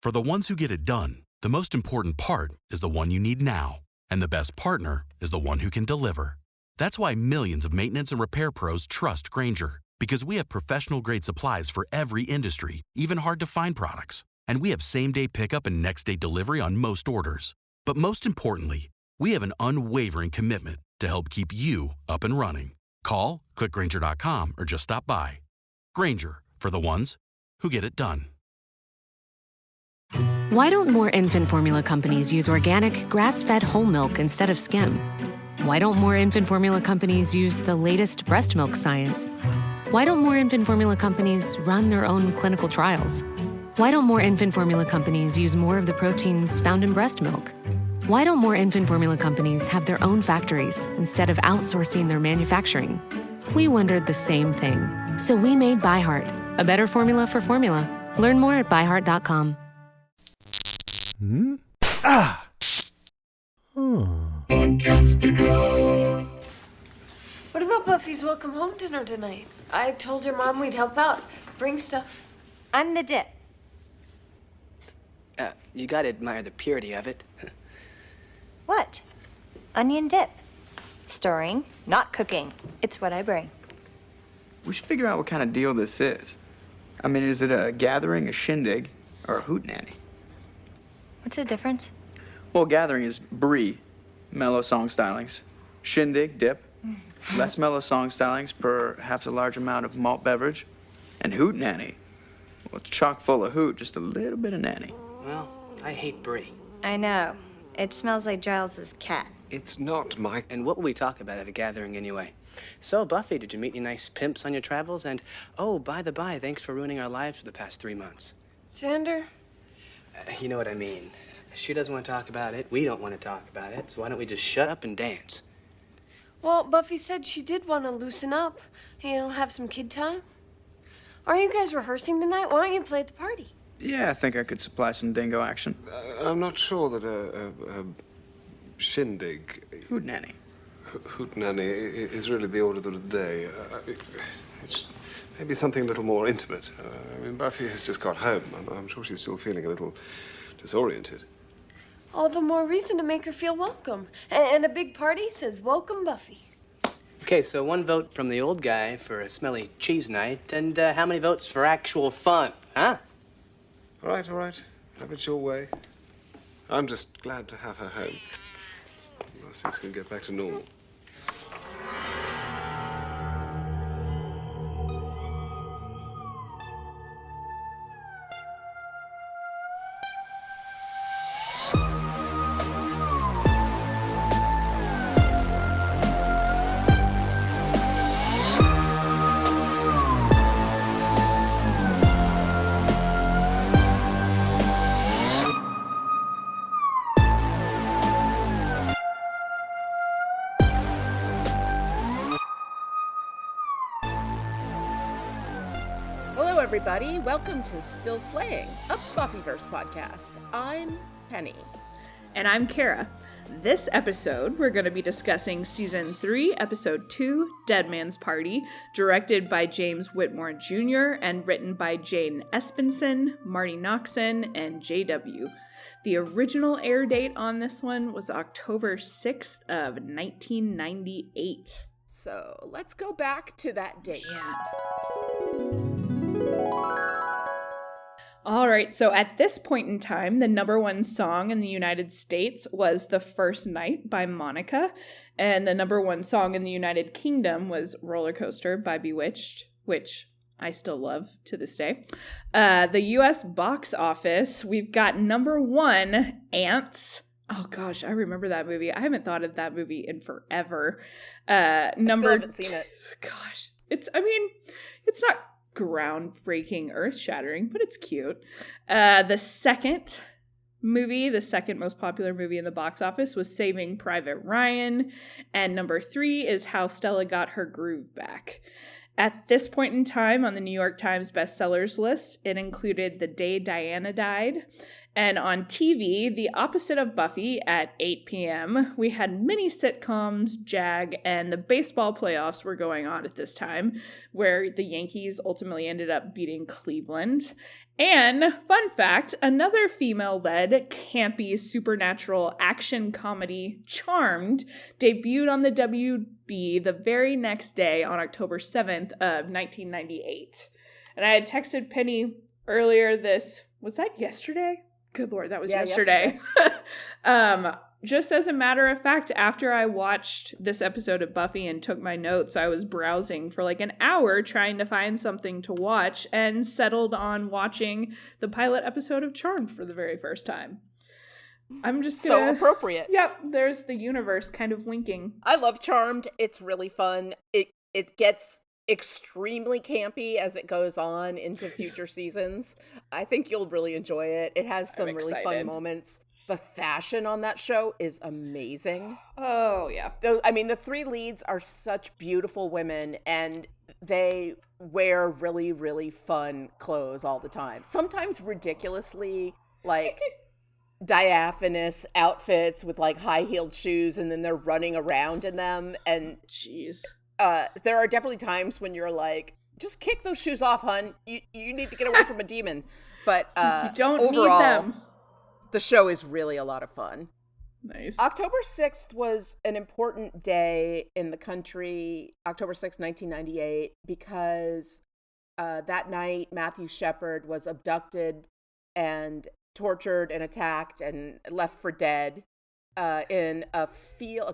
For the ones who get it done, the most important part is the one you need now. And the best partner is the one who can deliver. That's why millions of maintenance and repair pros trust Grainger. Because we have professional-grade supplies for every industry, even hard-to-find products. And we have same-day pickup and next-day delivery on most orders. But most importantly, we have an unwavering commitment to help keep you up and running. Call, click Grainger.com, or just stop by. Grainger, for the ones who get it done. Why don't more infant formula companies use organic, grass-fed whole milk instead of skim? Why don't more infant formula companies use the latest breast milk science? Why don't more infant formula companies run their own clinical trials? Why don't more infant formula companies use more of the proteins found in breast milk? Why don't more infant formula companies have their own factories instead of outsourcing their manufacturing? We wondered the same thing. So we made ByHeart, a better formula for formula. Learn more at byheart.com. Ah! What about Buffy's welcome home dinner tonight? I told your mom we'd help out. Bring stuff. I'm the dip. You gotta admire the purity of it. What? Onion dip. Stirring, not cooking. It's what I bring. We should figure out what kind of deal this is. I mean, is it a gathering, a shindig, or a hoot nanny? What's the difference? Well, gathering is brie, mellow song stylings. Shindig, dip, less mellow song stylings, perhaps a large amount of malt beverage. And hoot nanny, well, it's chock full of hoot, just a little bit of nanny. Well, I hate brie. I know. It smells like Giles's cat. It's not my... And what will we talk about at a gathering anyway? So, Buffy, did you meet any nice pimps on your travels? And, oh, by the by, thanks for ruining our lives for the past 3 months. Xander? You know what I mean. She doesn't want to talk about it. We don't want to talk about it. So why don't we just shut up and dance? Well, Buffy said she did want to loosen up. Have some kid time. Aren't you guys rehearsing tonight? Why don't you play at the party? Yeah, I think I could supply some dingo action. I'm not sure that a shindig... Hoot nanny. Hoot nanny is really the order of the day. It's maybe something a little more intimate. I mean, Buffy has just got home. I'm sure she's still feeling a little disoriented. All the more reason to make her feel welcome. And a big party says, "Welcome, Buffy." Okay, so 1 vote from the old guy for a smelly cheese night, and how many votes for actual fun, huh? All right. Have it your way. I'm just glad to have her home. Things can get back to normal. Hello, everybody. Welcome to Still Slaying, a Buffyverse podcast. I'm Penny. And I'm Kara. This episode, we're going to be discussing Season 3, Episode 2, Dead Man's Party, directed by James Whitmore Jr. and written by Jane Espenson, Marty Noxon, and JW. The original air date on this one was October 6th of 1998. So let's go back to that date. Yeah. All right, so at this point in time, the #1 song in the United States was The First Night by Monica, and the #1 song in the United Kingdom was Roller Coaster by Bewitched, which I still love to this day. The US box office, we've got #1, Ants. Oh gosh, I remember that movie. I haven't thought of that movie in forever. I still haven't seen it. Gosh, it's not groundbreaking, earth-shattering, but it's cute. The second most popular movie in the box office was Saving Private Ryan, and #3 is How Stella Got Her Groove Back. At this point in time on the New York Times bestsellers list, it included The Day Diana Died And on TV, the opposite of Buffy at 8 p.m., we had mini sitcoms, JAG, and the baseball playoffs were going on at this time, where the Yankees ultimately ended up beating Cleveland. And, fun fact, another female-led, campy, supernatural action comedy, Charmed, debuted on the WB the very next day on October 7th of 1998. And I had texted Penny earlier was that yesterday? Good Lord, that was yesterday. Just as a matter of fact, after I watched this episode of Buffy and took my notes, I was browsing for like an hour trying to find something to watch and settled on watching the pilot episode of Charmed for the very first time. I'm just gonna... So appropriate. Yep, there's the universe kind of winking. I love Charmed. It's really fun. It gets extremely campy as it goes on into future seasons. I think you'll really enjoy it. It has some really fun moments. The fashion on that show is amazing. Oh, yeah. The three leads are such beautiful women, and they wear really, really fun clothes all the time. Sometimes ridiculously, like, diaphanous outfits with, like, high-heeled shoes, and then they're running around in them. And jeez. There are definitely times when you're like, just kick those shoes off, hun. You need to get away from a demon. But you don't overall, need them. The show is really a lot of fun. Nice. October 6th was an important day in the country, October 6th, 1998, because that night Matthew Shepard was abducted and tortured and attacked and left for dead in a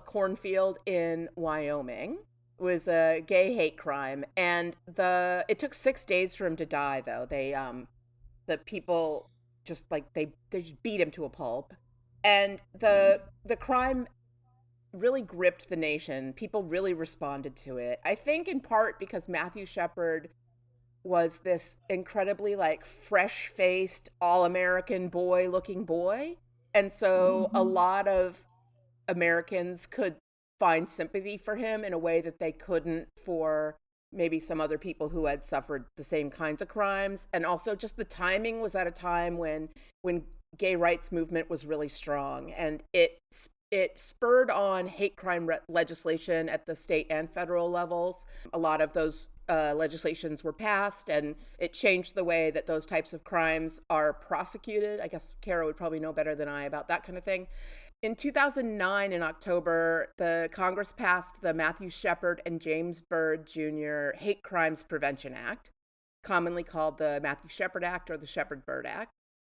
cornfield in Wyoming. It was a gay hate crime, and it took 6 days for him to die, though. The people just they just beat him to a pulp. And the crime really gripped the nation. People really responded to it. I think in part because Matthew Shepard was this incredibly fresh-faced, all-American boy-looking boy. And so a lot of Americans could find sympathy for him in a way that they couldn't for maybe some other people who had suffered the same kinds of crimes. And also just the timing was at a time when gay rights movement was really strong, and it spurred on hate crime legislation at the state and federal levels. A lot of those legislations were passed, and it changed the way that those types of crimes are prosecuted. I guess Kara would probably know better than I about that kind of thing. In 2009, in October, the Congress passed the Matthew Shepard and James Byrd Jr. Hate Crimes Prevention Act, commonly called the Matthew Shepard Act or the Shepard-Byrd Act.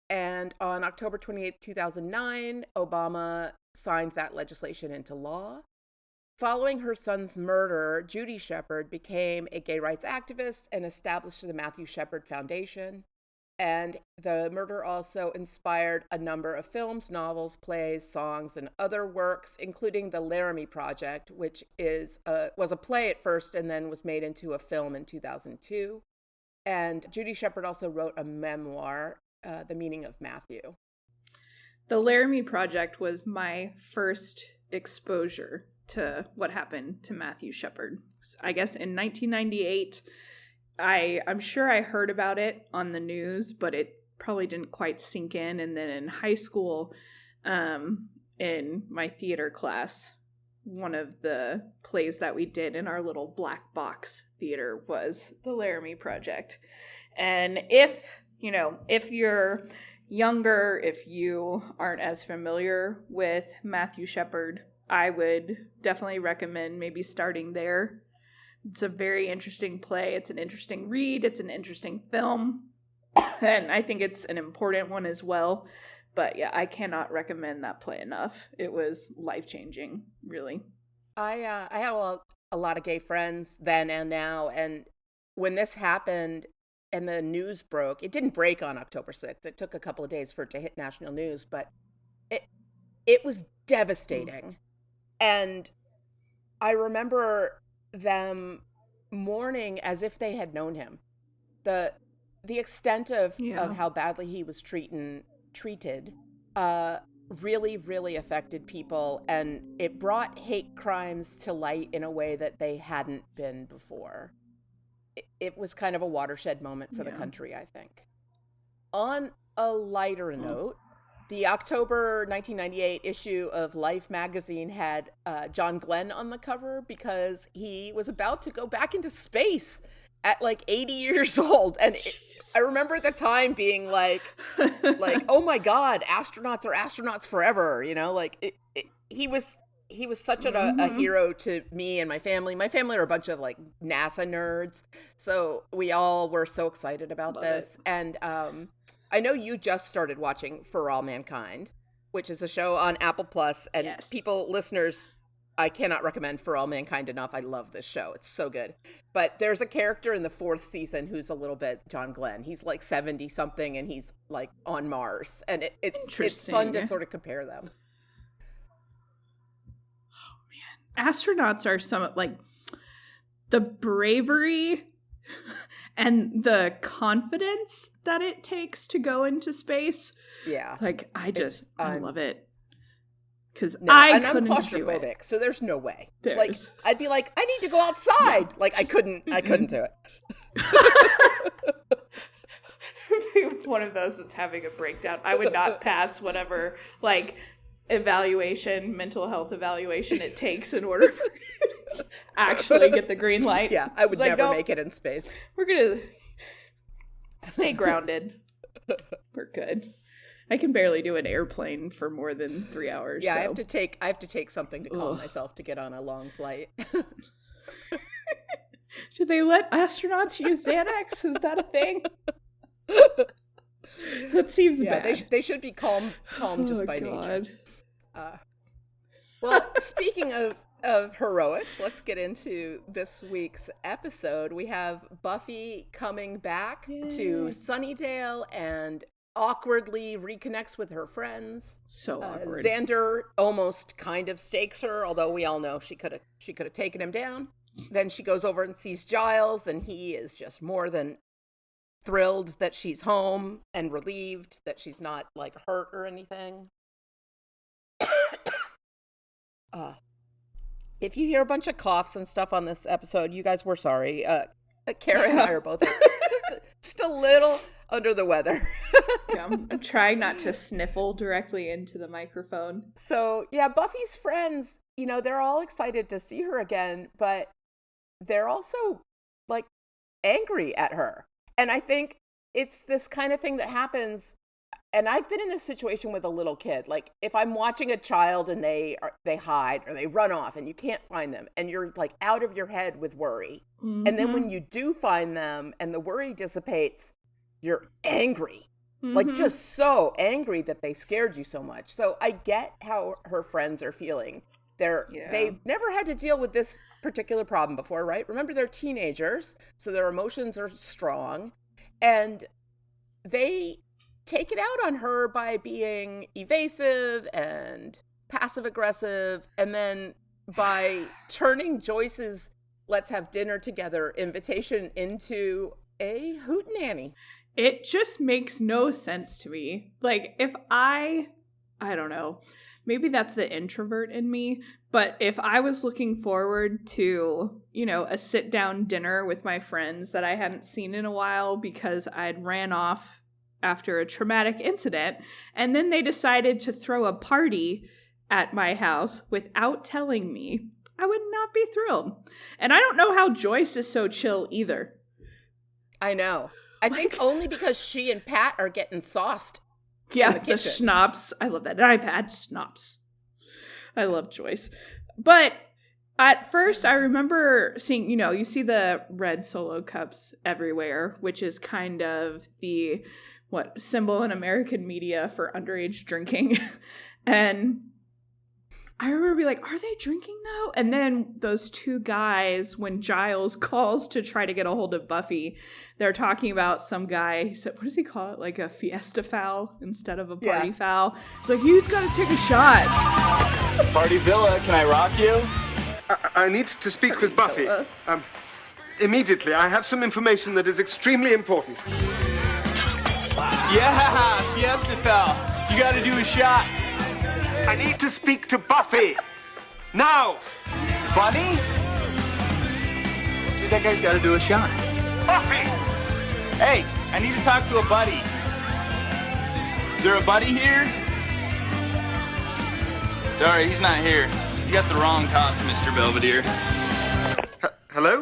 And on October 28, 2009, Obama signed that legislation into law. Following her son's murder, Judy Shepard became a gay rights activist and established the Matthew Shepard Foundation. And the murder also inspired a number of films, novels, plays, songs, and other works, including the Laramie Project, which was a play at first and then was made into a film in 2002. And Judy Shepard also wrote a memoir, The Meaning of Matthew. The Laramie Project was my first exposure to what happened to Matthew Shepard. I guess in 1998, I'm sure I heard about it on the news, but it probably didn't quite sink in. And then in high school, in my theater class, one of the plays that we did in our little black box theater was the Laramie Project. And if you're younger, if you aren't as familiar with Matthew Shepard, I would definitely recommend maybe starting there. It's a very interesting play. It's an interesting read. It's an interesting film. And I think it's an important one as well. But yeah, I cannot recommend that play enough. It was life-changing, really. I had a lot of gay friends then and now. And when this happened and the news broke, it didn't break on October 6th. It took a couple of days for it to hit national news. But it was devastating. And I remember them mourning as if they had known him. The extent of how badly he was treated really, really affected people, and it brought hate crimes to light in a way that they hadn't been before. It was kind of a watershed moment for the country, I think. On a lighter note, The October 1998 issue of Life magazine had John Glenn on the cover because he was about to go back into space at like 80 years old. And I remember at the time being like, oh my God, astronauts are astronauts forever. You know, like he was such a hero to me and my family. My family are a bunch of like NASA nerds. So we all were so excited about this. And I know you just started watching For All Mankind, which is a show on Apple Plus. And listeners, I cannot recommend For All Mankind enough. I love this show. It's so good. But there's a character in the 4th season who's a little bit John Glenn. He's like 70 something and he's like on Mars. And it's fun to sort of compare them. Oh man. Astronauts are some like the bravery and the confidence that it takes to go into space. Yeah. Like I love it. Because I'm claustrophobic, so there's no way. Like I'd be like, I need to go outside. No. Like I couldn't do it. One of those that's having a breakdown. I would not pass whatever like mental health evaluation it takes in order for you to actually get the green light. Yeah, I would never make it in space. We're gonna stay grounded. We're good. I can barely do an airplane for more than 3 hours. Yeah, so. I have to take something to calm myself to get on a long flight. Do they let astronauts use Xanax? Is that a thing? That seems bad. They should be calm just by nature. Well, speaking of heroics, let's get into this week's episode. We have Buffy coming back to Sunnydale and awkwardly reconnects with her friends. So awkward. Xander almost kind of stakes her, although we all know she could have taken him down. Then she goes over and sees Giles, and he is just more than thrilled that she's home and relieved that she's not like hurt or anything. If you hear a bunch of coughs and stuff on this episode, you guys, we're sorry. Kara and I are both just a little under the weather. Yeah, I'm trying not to sniffle directly into the microphone. So, yeah, Buffy's friends, they're all excited to see her again, but they're also, like, angry at her. And I think it's this kind of thing that happens, and I've been in this situation with a little kid. Like, if I'm watching a child and they hide or they run off and you can't find them, and you're, like, out of your head with worry. Mm-hmm. And then when you do find them and the worry dissipates, you're angry. Mm-hmm. Like, just so angry that they scared you so much. So I get how her friends are feeling. They've never had to deal with this particular problem before, right? Remember, they're teenagers, so their emotions are strong. And they take it out on her by being evasive and passive-aggressive, and then by turning Joyce's let's have dinner together invitation into a hoot nanny. It just makes no sense to me. Like, if I don't know, maybe that's the introvert in me, but if I was looking forward to, a sit-down dinner with my friends that I hadn't seen in a while because I'd ran off after a traumatic incident, and then they decided to throw a party at my house without telling me, I would not be thrilled. And I don't know how Joyce is so chill either. I know. I think only because she and Pat are getting sauced. Yeah, the schnapps. I love that. And I've had schnapps. I love Joyce. But at first, I remember seeing, you see the red Solo cups everywhere, which is kind of the, symbol in American media for underage drinking. And I remember being like, are they drinking though? And then those two guys, when Giles calls to try to get a hold of Buffy, they're talking about some guy, he said, what does he call it? Like a fiesta foul instead of a party foul. It's like, he's got to take a shot. Party Villa, can I rock you? I need to speak with Buffy. Immediately. I have some information that is extremely important. Yeah, fiesta foul. You got to do a shot. I need to speak to Buffy! Now! Bunny? Dude, that guy's got to do a shot. Buffy! Hey, I need to talk to a buddy. Is there a buddy here? Sorry, he's not here. You got the wrong toss, Mr. Belvedere. Hello?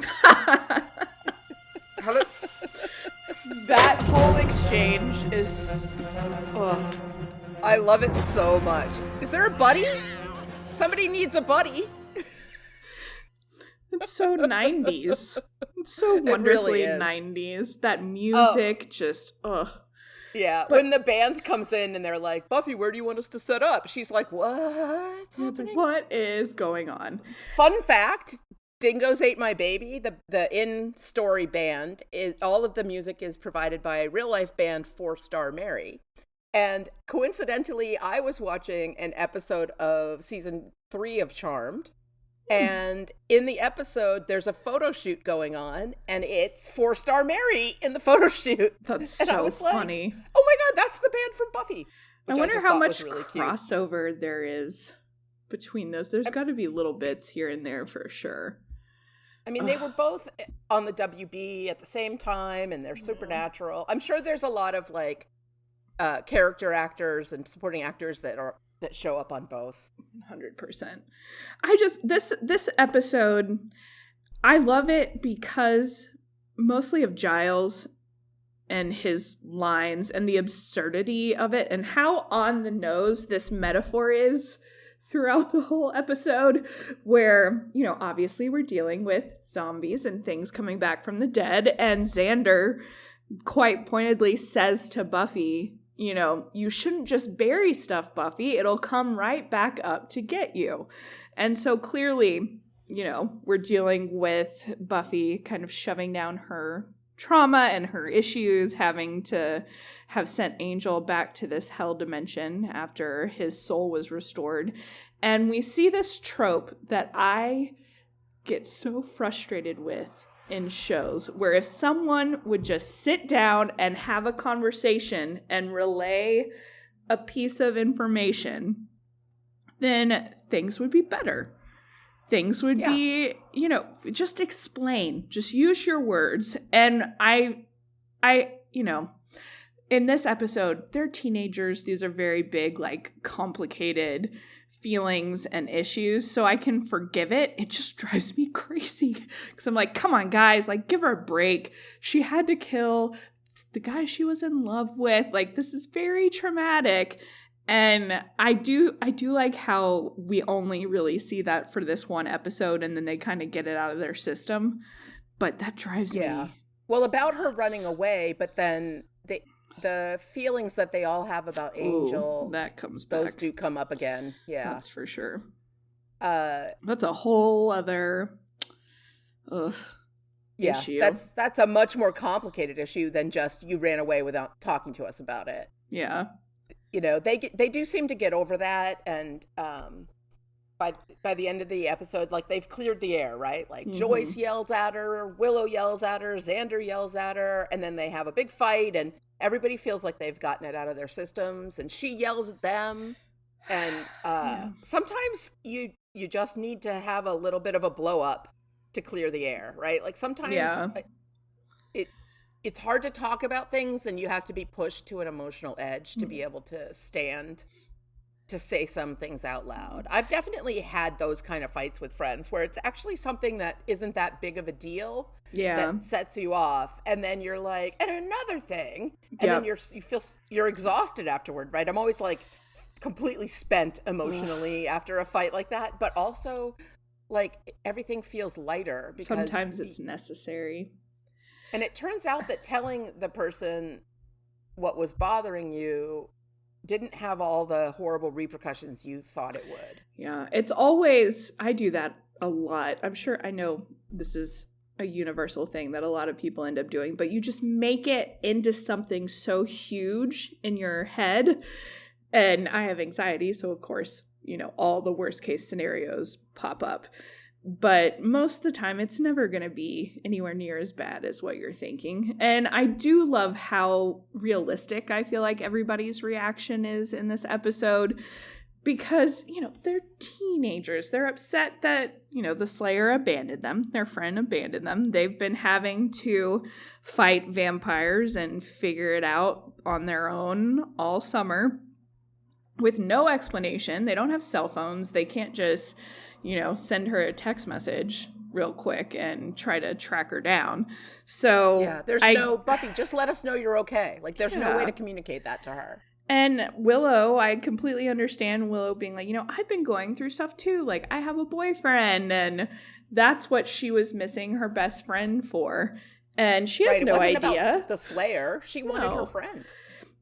Hello? That whole exchange is... Oh, I love it so much. Is there a buddy? Somebody needs a buddy. It's so 90s. It's so wonderfully really is. 90s. That music just, Yeah, But- when the band comes in and they're like, Buffy, where do you want us to set up? She's like, what's happening? What is going on? Fun fact, Dingoes Ate My Baby, the in-story band, all of the music is provided by real-life band 4-Star Mary. And coincidentally, I was watching an episode of season 3 of Charmed. And in the episode, there's a photo shoot going on, and it's 4-Star Mary in the photo shoot. That's and I so was funny. Like, oh my God, that's the band from Buffy. I which wonder just how thought much was really cute. crossover there is between those. There's got to be little bits here and there for sure. I mean, they were both on the WB at the same time, and they're supernatural. I'm sure there's a lot of like character actors and supporting actors that show up on both. 100%. I just this episode, I love it because mostly of Giles and his lines and the absurdity of it and how on the nose this metaphor is throughout the whole episode, where, you know, obviously we're dealing with zombies and things coming back from the dead, and Xander quite pointedly says to Buffy, you know, you shouldn't just bury stuff, Buffy. It'll come right back up to get you. And so clearly, you know, we're dealing with Buffy kind of shoving down her trauma and her issues, having to have sent Angel back to this hell dimension after his soul was restored. And we see this trope that I get so frustrated with in shows, where if someone would just sit down and have a conversation and relay a piece of information, then things would be better. Things would be, you know, just explain, just use your words. And I, you know, in this episode, they're teenagers. These are very big, like, complicated feelings and issues, so I can forgive it. It just drives me crazy because I'm like, come on, guys, like, give her a break. She had to kill the guy she was in love with. Like, this is very traumatic. And I do like how we only really see that for this one episode, and then they kind of get it out of their system. But that drives me. Well, about her running away, but then the feelings that they all have about Angel, that comes back. Those do come up again. Yeah, that's for sure. That's a whole other issue. That's a much more complicated issue than just you ran away without talking to us about it. Yeah, you know, they do seem to get over that, and by the end of the episode, like, they've cleared the air, right? Like, Joyce yells at her, Willow yells at her, Xander yells at her, and then they have a big fight, and everybody feels like they've gotten it out of their systems, and she yells at them. And sometimes you just need to have a little bit of a blow up to clear the air, right? Like, sometimes it's hard to talk about things, and you have to be pushed to an emotional edge to be able to stand to say some things out loud. I've definitely had those kind of fights with friends where it's actually something that isn't that big of a deal that sets you off, and then you're like, and another thing, and then you're exhausted afterward, right? I'm always like completely spent emotionally after a fight like that, but also like everything feels lighter because sometimes it's necessary. And it turns out that telling the person what was bothering you didn't have all the horrible repercussions you thought it would. Yeah, it's always, I do that a lot. I know this is a universal thing that a lot of people end up doing, but you just make it into something so huge in your head. And I have anxiety, so of course, you know, all the worst case scenarios pop up. But most of the time, it's never going to be anywhere near as bad as what you're thinking. And I do love how realistic I feel like everybody's reaction is in this episode. Because, you know, they're teenagers. They're upset that, you know, the Slayer abandoned them. Their friend abandoned them. They've been having to fight vampires and figure it out on their own all summer. with no explanation. They don't have cell phones. They can't just, send her a text message real quick and try to track her down. So yeah, there's no Buffy, just let us know you're okay. Like, there's no way to communicate that to her. And Willow, I completely understand Willow being like, I've been going through stuff too. Like, I have a boyfriend, and that's what she was missing her best friend for. And she has no idea. About the Slayer. She wanted her friend.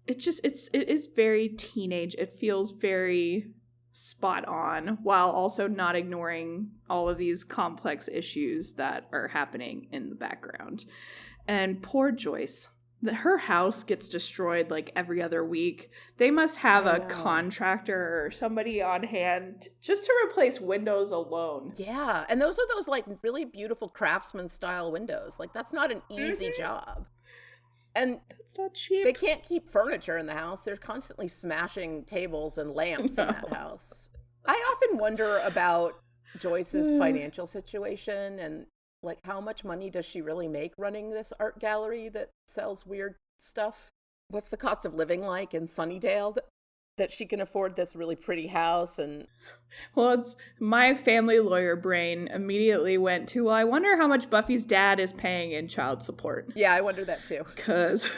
It is very teenage. It feels very spot on, while also not ignoring all of these complex issues that are happening in the background. And poor Joyce. Her house gets destroyed like every other week. They must have a contractor or somebody on hand just to replace windows alone. Yeah, and those are those like really beautiful craftsman style windows. Like, that's not an easy job. And it's not cheap. They can't keep furniture in the house. They're constantly smashing tables and lamps in that house. I often wonder about Joyce's financial situation and like, how much money does she really make running this art gallery that sells weird stuff? What's the cost of living like in Sunnydale that she can afford this really pretty house? And well, it's my family lawyer brain immediately went to, well, I wonder how much Buffy's dad is paying in child support. Yeah, I wonder that too. Because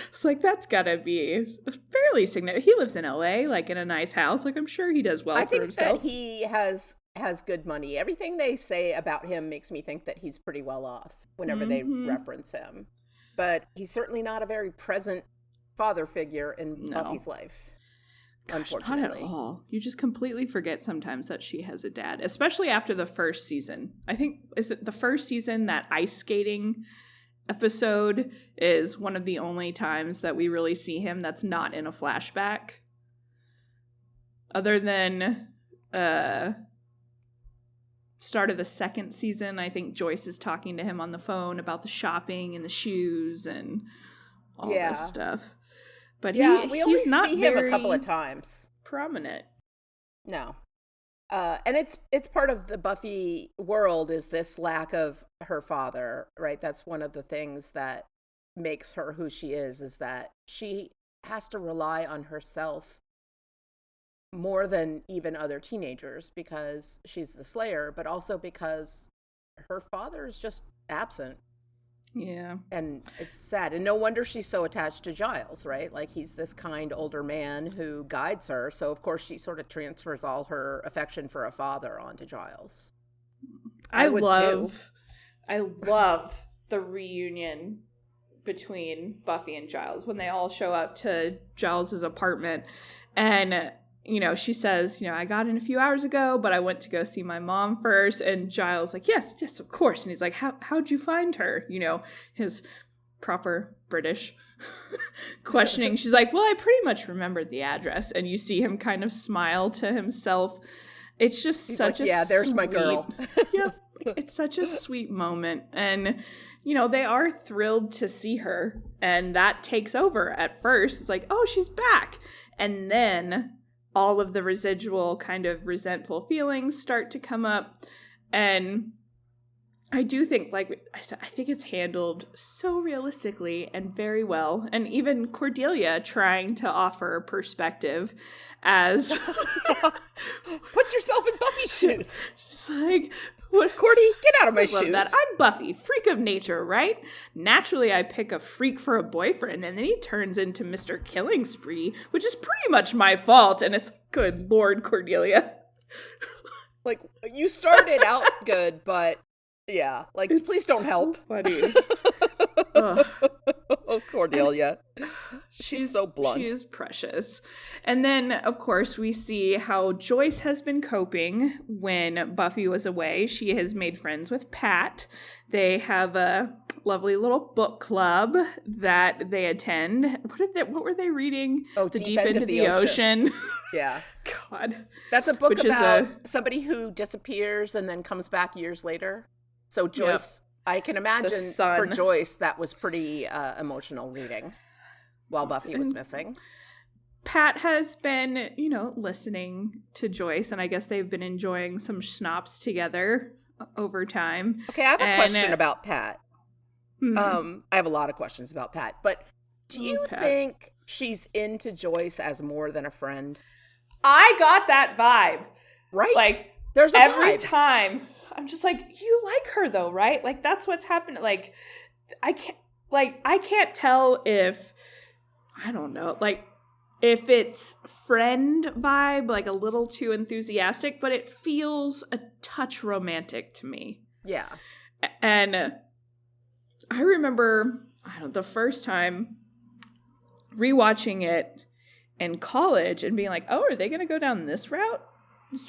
it's like, that's gotta be fairly significant. He lives in LA, like in a nice house. Like, I'm sure he does well for himself. I think that he has good money. Everything they say about him makes me think that he's pretty well off whenever they reference him. But he's certainly not a very present father figure in Buffy's life. Gosh, unfortunately. Not at all. You just completely forget sometimes that she has a dad, especially after the first season. I think, is it the first season, that ice skating episode is one of the only times that we really see him that's not in a flashback. Other than start of the second season, I think Joyce is talking to him on the phone about the shopping and the shoes and all this stuff. But we only he's not see him a couple of times. Prominent. No. And it's part of the Buffy world, is this lack of her father, right? That's one of the things that makes her who she is that she has to rely on herself more than even other teenagers, because she's the Slayer, but also because her father is just absent. Yeah. And it's sad. And no wonder she's so attached to Giles, right? Like, he's this kind older man who guides her. So, of course, she sort of transfers all her affection for a father onto Giles. I love the reunion between Buffy and Giles when they all show up to Giles's apartment. And she says, I got in a few hours ago, but I went to go see my mom first. And Giles like, yes, of course. And he's like, how'd you find her? His proper British questioning. She's like, well, I pretty much remembered the address. And you see him kind of smile to himself. It's just he's such like, there's my girl. It's such a sweet moment. And, they are thrilled to see her. And that takes over at first. It's like, oh, she's back. And then all of the residual kind of resentful feelings start to come up. And I do think, like I said, I think it's handled so realistically and very well. And even Cordelia trying to offer perspective as... Put yourself in Buffy's shoes. She's like... What? Cordy, get out of my shoes. That. I'm Buffy, freak of nature, right? Naturally, I pick a freak for a boyfriend, and then he turns into Mr. Killing Spree, which is pretty much my fault. And it's, good Lord, Cordelia. Like, you started out good, but yeah, like, it's please don't help. Funny. Oh, Cordelia. She's so blunt. She is precious. And then, of course, we see how Joyce has been coping when Buffy was away. She has made friends with Pat. They have a lovely little book club that they attend. What were they reading? Oh, The Deep End of the Ocean. Yeah. God. That's a book about somebody who disappears and then comes back years later. So Joyce... Yep. I can imagine for Joyce that was pretty emotional reading while Buffy was missing. Pat has been, listening to Joyce, and I guess they've been enjoying some schnapps together over time. Okay, I have a question about Pat. I have a lot of questions about Pat, but do you think she's into Joyce as more than a friend. I got that vibe. Right? Like, there's every vibe. time I'm just like, you like her though, right? Like, that's what's happening. Like, I can't tell if, I don't know, like, if it's friend vibe, like a little too enthusiastic, but it feels a touch romantic to me. Yeah. And I remember, the first time rewatching it in college and being like, oh, are they going to go down this route? Does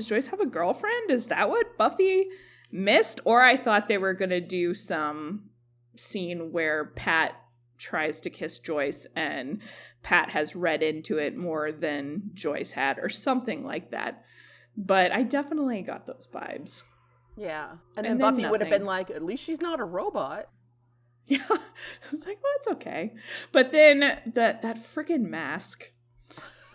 Joyce have a girlfriend? Is that what Buffy missed? Or I thought they were going to do some scene where Pat tries to kiss Joyce and Pat has read into it more than Joyce had, or something like that. But I definitely got those vibes. Yeah. And then Buffy would have been like, at least she's not a robot. Yeah. It's like, well, it's okay. But then that freaking mask,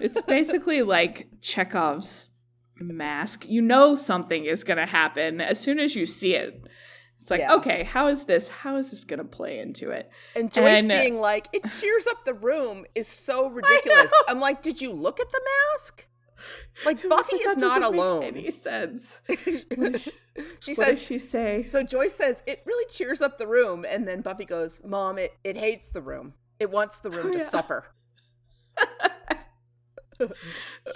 it's basically like Chekhov's mask. You know something is going to happen as soon as you see it. It's like, okay, how is this going to play into it? And Joyce being like, it cheers up the room is so ridiculous. I'm like, did you look at the mask? Like, Buffy is not alone. Make any sense. She what says, did she say? So Joyce says, it really cheers up the room. And then Buffy goes, Mom, it hates the room. It wants the room to suffer.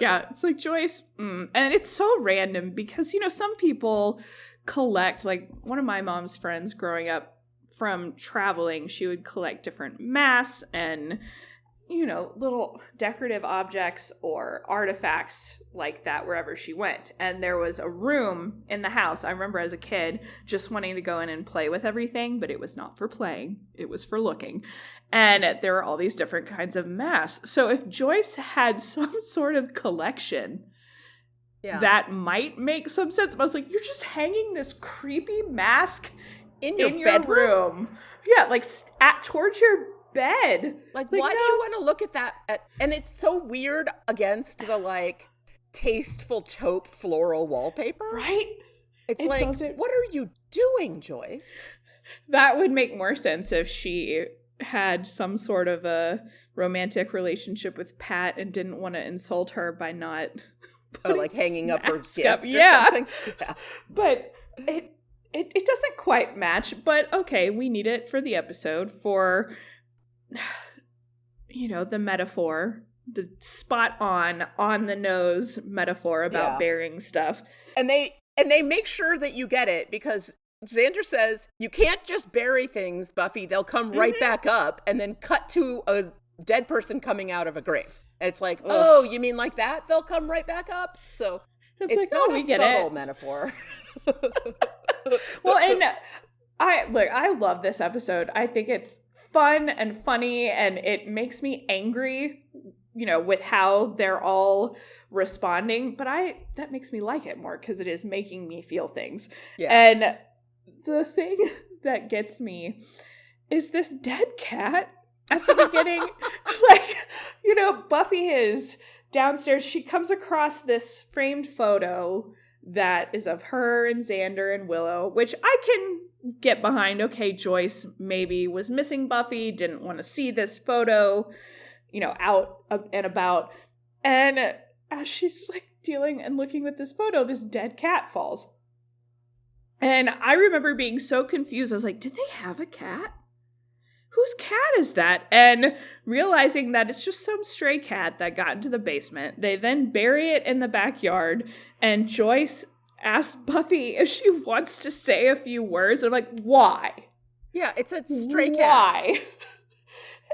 Yeah, it's like Joyce. And it's so random because, some people collect, like one of my mom's friends growing up from traveling, she would collect different masks and, little decorative objects or artifacts like that wherever she went. And there was a room in the house, I remember as a kid, just wanting to go in and play with everything, but it was not for playing. It was for looking. And there were all these different kinds of masks. So if Joyce had some sort of collection, that might make some sense. But I was like, you're just hanging this creepy mask in your bedroom? Yeah, like towards your bed. Like why do you want to look at that? And it's so weird against the like tasteful taupe floral wallpaper. Right? It's like, what are you doing, Joyce? That would make more sense if she had some sort of a romantic relationship with Pat and didn't want to insult her by not like hanging up her gift or something. Yeah. But it doesn't quite match, but okay, we need it for the episode for the metaphor, the spot on the nose metaphor about burying stuff. And they make sure that you get it because Xander says, you can't just bury things, Buffy. They'll come right back up, and then cut to a dead person coming out of a grave. And it's like, oh, you mean like that? They'll come right back up? So it's like, not a subtle metaphor. Well, and I love this episode. I think it's fun and funny, and it makes me angry, with how they're all responding. But that makes me like it more because it is making me feel things. Yeah. And the thing that gets me is this dead cat at the beginning. Like, Buffy is downstairs. She comes across this framed photo that is of her and Xander and Willow, which I can get behind. Okay, Joyce maybe was missing Buffy, didn't want to see this photo, out and about. And as she's like dealing and looking at this photo, this dead cat falls. And I remember being so confused. I was like, did they have a cat? Whose cat is that? And realizing that it's just some stray cat that got into the basement. They then bury it in the backyard. And Joyce asks Buffy if she wants to say a few words. I'm like, why? Yeah, it's a stray cat. Why?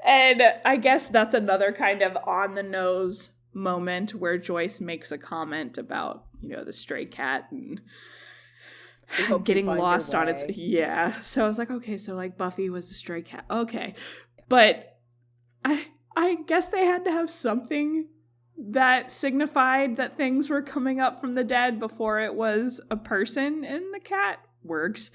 And I guess that's another kind of on-the-nose moment where Joyce makes a comment about, the stray cat and getting lost on its so I was like, okay, so like Buffy was a stray cat, okay, but I guess they had to have something that signified that things were coming up from the dead before it was a person, and the cat works.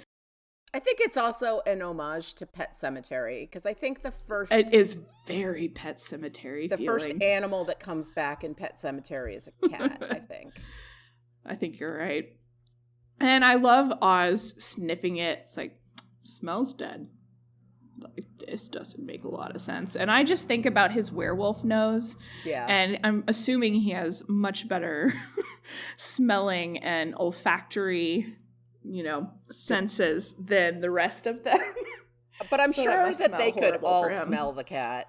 I think it's also an homage to Pet Sematary because I think it is very Pet Sematary. The first animal that comes back in Pet Sematary is a cat. I think you're right. And I love Oz sniffing it. It's like, smells dead. like, this doesn't make a lot of sense. And I just think about his werewolf nose. Yeah. And I'm assuming he has much better smelling and olfactory, senses than the rest of them. But I'm So sure that they could horrible all for him. smell the cat.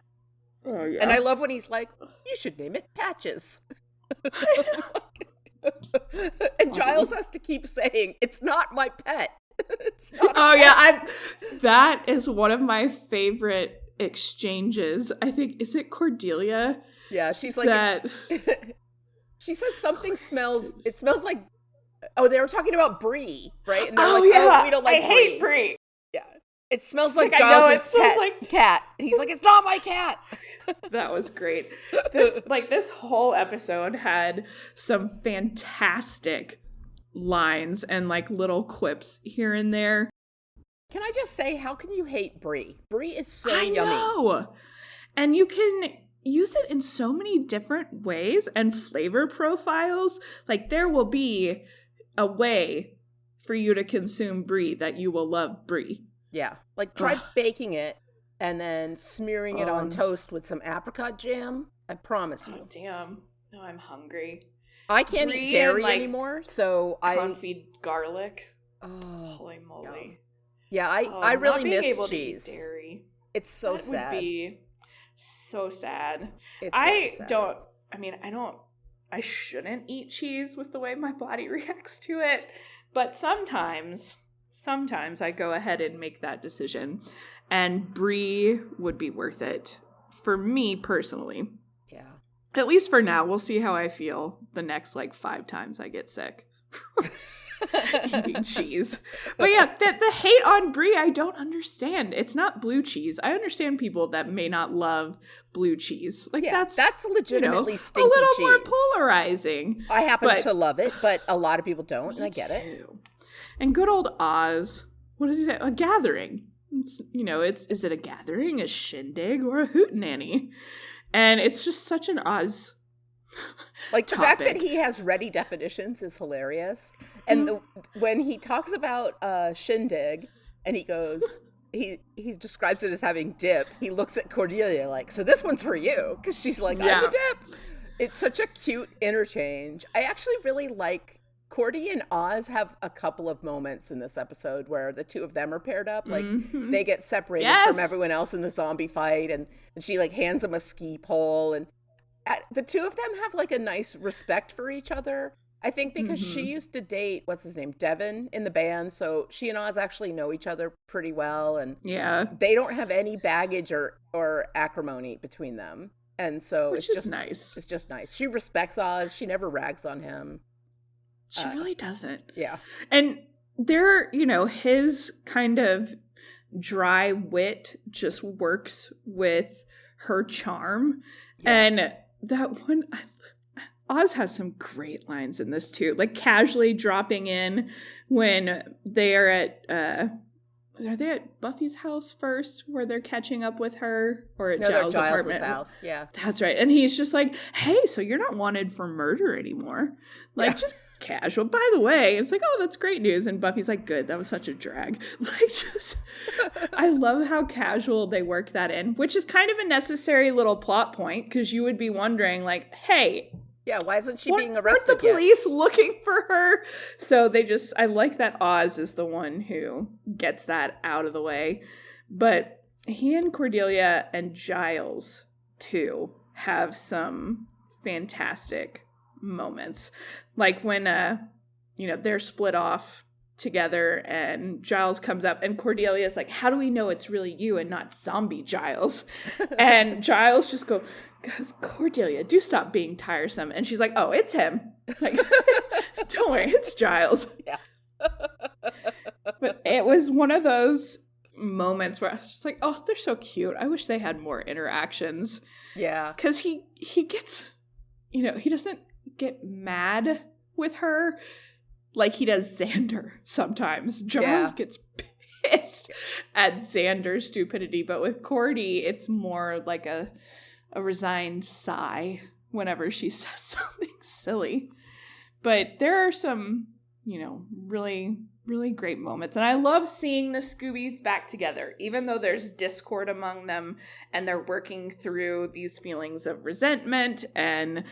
Oh, yeah. And I love when he's like, you should name it Patches. And Giles has to keep saying, it's not my pet. It's not yeah, that is one of my favorite exchanges. I think, is it Cordelia? Yeah, she's like, that. She says something smells like, oh, they were talking about Brie, right? And they're like, yeah, oh, we don't like I Brie. hate Brie. Yeah. It smells like I know, it Giles' smells like cat. And he's like, it's not my cat. That was great. This whole episode had some fantastic lines and like little quips here and there. Can I just say, how can you hate Brie? Brie is so yummy. I know. And you can use it in so many different ways and flavor profiles. Like, there will be a way for you to consume Brie that you will love Brie. Yeah. Like, try baking it and then smearing it on toast with some apricot jam. I promise you. Oh, damn. No, I'm hungry. I can't Brie eat dairy and, anymore, so confit garlic. Oh, holy moly! Yeah, I really miss able cheese. To eat dairy. It's so that sad. Would be so sad. It's really sad. I shouldn't eat cheese with the way my body reacts to it, but sometimes I go ahead and make that decision, and Brie would be worth it for me personally. Yeah. At least for now. We'll see how I feel the next 5 times I get sick eating cheese. But yeah, the hate on Brie, I don't understand. It's not blue cheese. I understand people that may not love blue cheese. That's legitimately stinky a little cheese. more polarizing. I happen to love it, but a lot of people don't, and I get it. And good old Oz, what is it? A gathering. Is it a gathering, a shindig, or a hoot nanny? And it's just such an Oz the fact that he has ready definitions is hilarious. And when he talks about shindig and he goes, he describes it as having dip, he looks at Cordelia like, so this one's for you. Because she's like, I'm the dip. It's such a cute interchange. I actually really like Cordy and Oz have a couple of moments in this episode where the two of them are paired up. Like, they get separated from everyone else in the zombie fight, and she, hands him a ski pole. And the two of them have, a nice respect for each other. I think because she used to date, what's his name, Devin in the band, so she and Oz actually know each other pretty well. And they don't have any baggage or acrimony between them. And so it's just nice. It's just nice. She respects Oz. She never rags on him. She really doesn't. Yeah. And his kind of dry wit just works with her charm. Yeah. And that one, Oz has some great lines in this too. Casually dropping in when they are at Buffy's house first, where they're catching up with her, or at Giles' apartment? House. Yeah, that's right. And he's just like, "Hey, so you're not wanted for murder anymore?" Just casual. By the way, it's oh, that's great news. And Buffy's like, "Good, that was such a drag." I love how casual they work that in, which is kind of a necessary little plot point, because you would be wondering, "Hey." Yeah, why isn't she being arrested Aren't the police looking for her? So I like that Oz is the one who gets that out of the way. But he and Cordelia and Giles, too, have some fantastic moments. When, they're split off together and Giles comes up and Cordelia's like, how do we know it's really you and not zombie Giles? And Giles just goes, Cordelia, do stop being tiresome. And she's like, oh, it's him. Don't worry, it's Giles. Yeah. But it was one of those moments where I was just like, oh, they're so cute. I wish they had more interactions. Yeah. Because he gets, he doesn't get mad with her like he does Xander sometimes. Giles gets pissed at Xander's stupidity, but with Cordy, it's more like a resigned sigh whenever she says something silly. But there are some really, really great moments. And I love seeing the Scoobies back together, even though there's discord among them and they're working through these feelings of resentment and,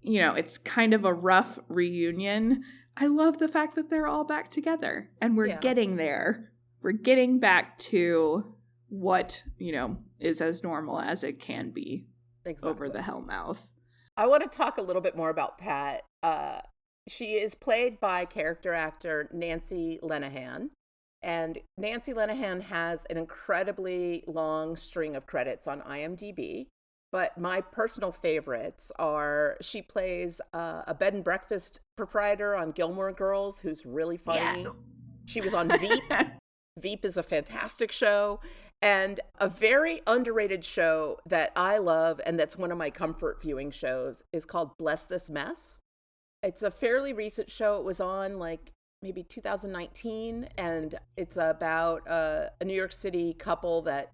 it's kind of a rough reunion. I love the fact that they're all back together and we're getting there. We're getting back to what, is as normal as it can be over the Hellmouth. I want to talk a little bit more about Pat. She is played by character actor Nancy Lenehan. And Nancy Lenehan has an incredibly long string of credits on IMDb. But my personal favorites are she plays a bed and breakfast proprietor on Gilmore Girls who's really funny. Yes. She was on Veep. Veep is a fantastic show. And a very underrated show that I love and that's one of my comfort viewing shows is called Bless This Mess. It's a fairly recent show. It was on maybe 2019, and it's about a New York City couple that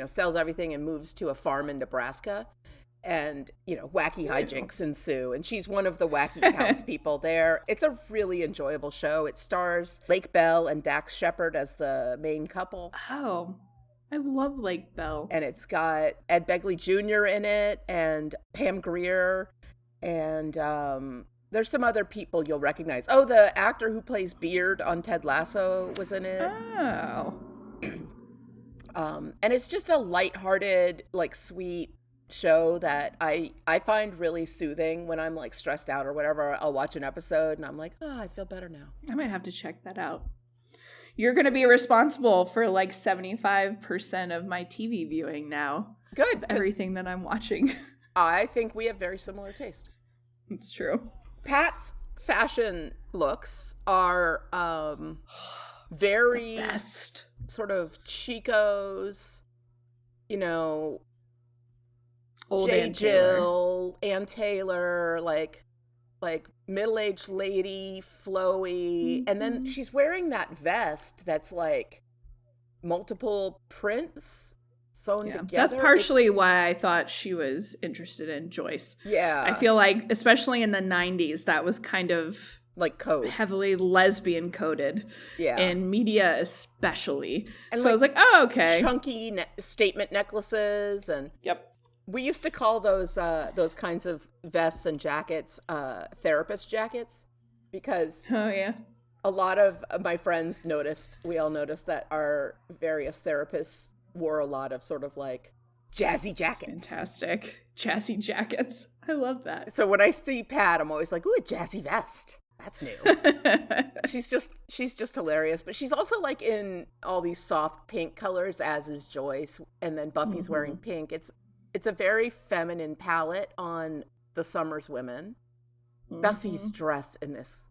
sells everything and moves to a farm in Nebraska, and wacky hijinks ensue. And she's one of the wacky townspeople there. It's a really enjoyable show. It stars Lake Bell and Dax Shepard as the main couple. Oh, I love Lake Bell. And it's got Ed Begley Jr. in it, and Pam Grier. And there's some other people you'll recognize. Oh, the actor who plays Beard on Ted Lasso was in it. Oh. And it's just a lighthearted, sweet show that I find really soothing when I'm stressed out or whatever. I'll watch an episode and I'm like, oh, I feel better now. I might have to check that out. You're going to be responsible for 75% of my TV viewing now. Good. Everything that I'm watching. I think we have very similar taste. It's true. Pat's fashion looks are very sort of Chico's, old J. Ann Jill, Ann Taylor, like middle-aged lady, flowy. Mm-hmm. And then she's wearing that vest that's multiple prints sewn together. That's partially why I thought she was interested in Joyce. Yeah. I feel like, especially in the 90s, that was kind of code. Heavily lesbian coded. Yeah. In media especially. And so I was like, oh, okay. Chunky statement necklaces. And yep. We used to call those kinds of vests and jackets therapist jackets because a lot of my friends we all noticed that our various therapists wore a lot of sort of jazzy jackets. Fantastic. Jazzy jackets. I love that. So when I see Pat, I'm always like, ooh, a jazzy vest. That's new. She's just hilarious. But she's also in all these soft pink colors, as is Joyce. And then Buffy's wearing pink. It's a very feminine palette on the Summers women. Mm-hmm. Buffy's dress in this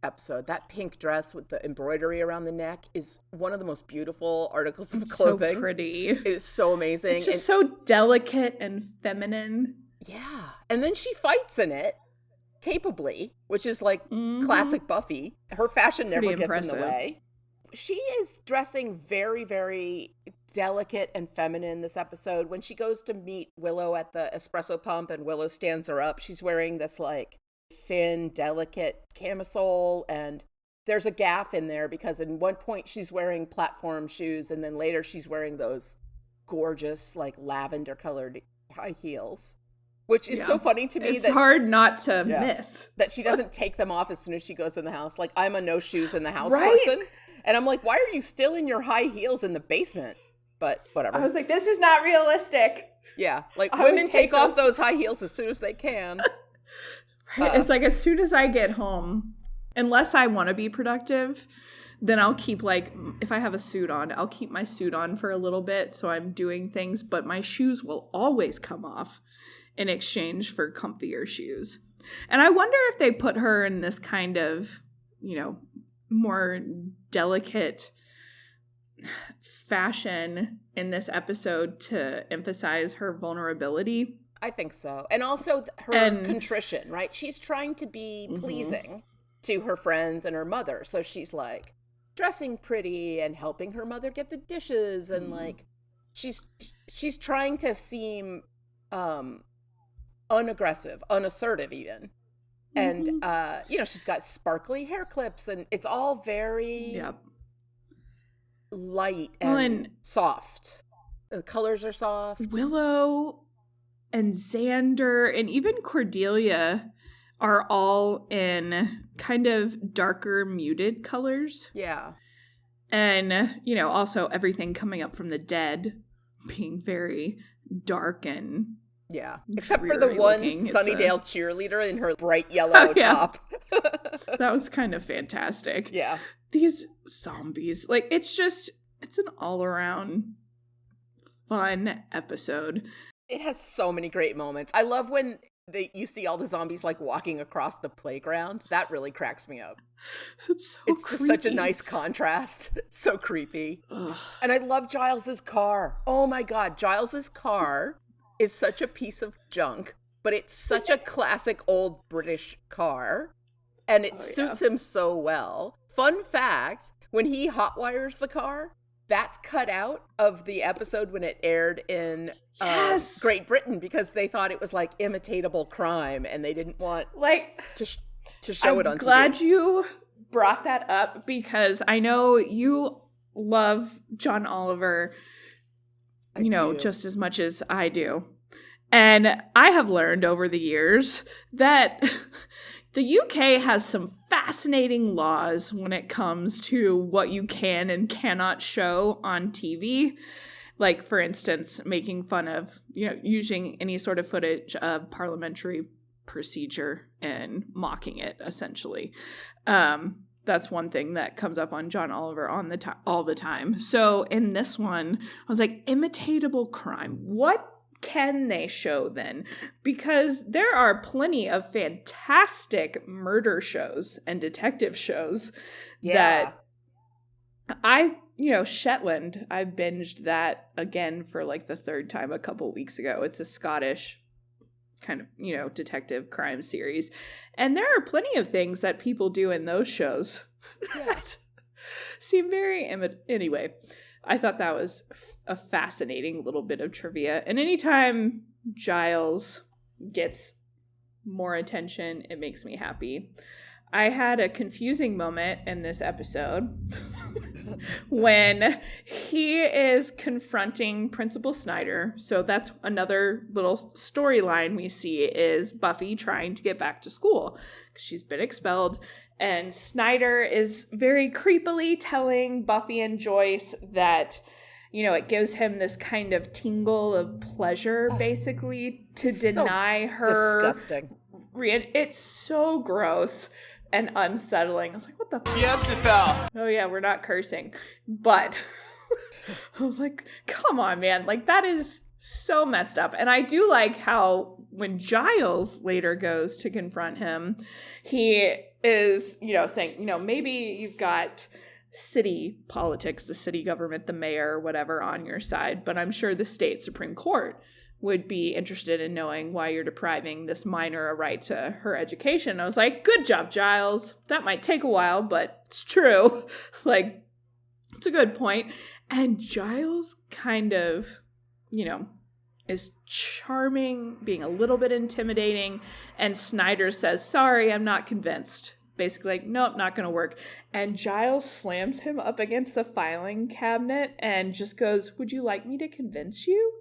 episode, that pink dress with the embroidery around the neck, is one of the most beautiful articles of clothing. So pretty. It is so amazing. It's just so delicate and feminine. Yeah. And then she fights in it capably, which is classic Buffy. Her fashion never gets in the way. She is dressing very, very delicate and feminine this episode. When she goes to meet Willow at the espresso pump and Willow stands her up, she's wearing this thin, delicate camisole, and there's a gaffe in there because in one point she's wearing platform shoes and then later she's wearing those gorgeous lavender colored high heels, which is so funny to me. It's hard not to miss that she doesn't take them off as soon as she goes in the house. I'm a no shoes in the house person, and I'm like, why are you still in your high heels in the basement? But whatever. I was like, this is not realistic. Yeah, women take off those high heels as soon as they can. It's as soon as I get home, unless I want to be productive, then I'll keep if I have a suit on, I'll keep my suit on for a little bit so I'm doing things, but my shoes will always come off in exchange for comfier shoes. And I wonder if they put her in this kind of, more delicate fashion in this episode to emphasize her vulnerability. I think so. And also her contrition, right? She's trying to be pleasing to her friends and her mother. So she's dressing pretty and helping her mother get the dishes. And she's trying to seem unaggressive, unassertive even. And, she's got sparkly hair clips, and it's all very light and soft. The colors are soft. Willow and Xander and even Cordelia are all in kind of darker, muted colors. Yeah. And, also everything coming up from the dead being very dark and except for the one Sunnydale cheerleader in her bright yellow top. That was kind of fantastic. Yeah. These zombies, it's an all-around fun episode. It has so many great moments. I love when you see all the zombies walking across the playground. That really cracks me up. It's just such a nice contrast. It's so creepy. Ugh. And I love Giles's car. Oh my God, Giles's car is such a piece of junk, but it's such a classic old British car, and it suits him so well. Fun fact, when he hotwires the car, that's cut out of the episode when it aired in Great Britain because they thought it was imitatable crime and they didn't want to show it on TV. I'm glad you brought that up because I know you love John Oliver, just as much as I do. And I have learned over the years that the UK has some fascinating laws when it comes to what you can and cannot show on TV. Like, for instance, making fun of, using any sort of footage of parliamentary procedure and mocking it, essentially. That's one thing that comes up on John Oliver all the time. So in this one, I was like, imitatable crime. What can they show then? Because there are plenty of fantastic murder shows and detective shows that Shetland, I binged that again for the third time a couple weeks ago. It's a Scottish kind of, detective crime series. And there are plenty of things that people do in those shows that seem very anyway. I thought that was a fascinating little bit of trivia. And anytime Giles gets more attention, it makes me happy. I had a confusing moment in this episode when he is confronting Principal Snyder. So that's another little storyline we see is Buffy trying to get back to school because she's been expelled. And Snyder is very creepily telling Buffy and Joyce that, it gives him this kind of tingle of pleasure, basically, to deny her. Disgusting. It's so gross and unsettling. I was like, what the Fiesta pal. Oh yeah, we're not cursing. But I was like, come on, man. That is so messed up. And I do like how when Giles later goes to confront him, he is, saying, maybe you've got city politics, the city government, the mayor, whatever on your side, but I'm sure the state Supreme Court would be interested in knowing why you're depriving this minor a right to her education. I was like, good job, Giles. That might take a while, but it's true. It's a good point. And Giles kind of, is charming, being a little bit intimidating. And Snyder says, sorry, I'm not convinced. Basically nope, not going to work. And Giles slams him up against the filing cabinet and just goes, would you like me to convince you?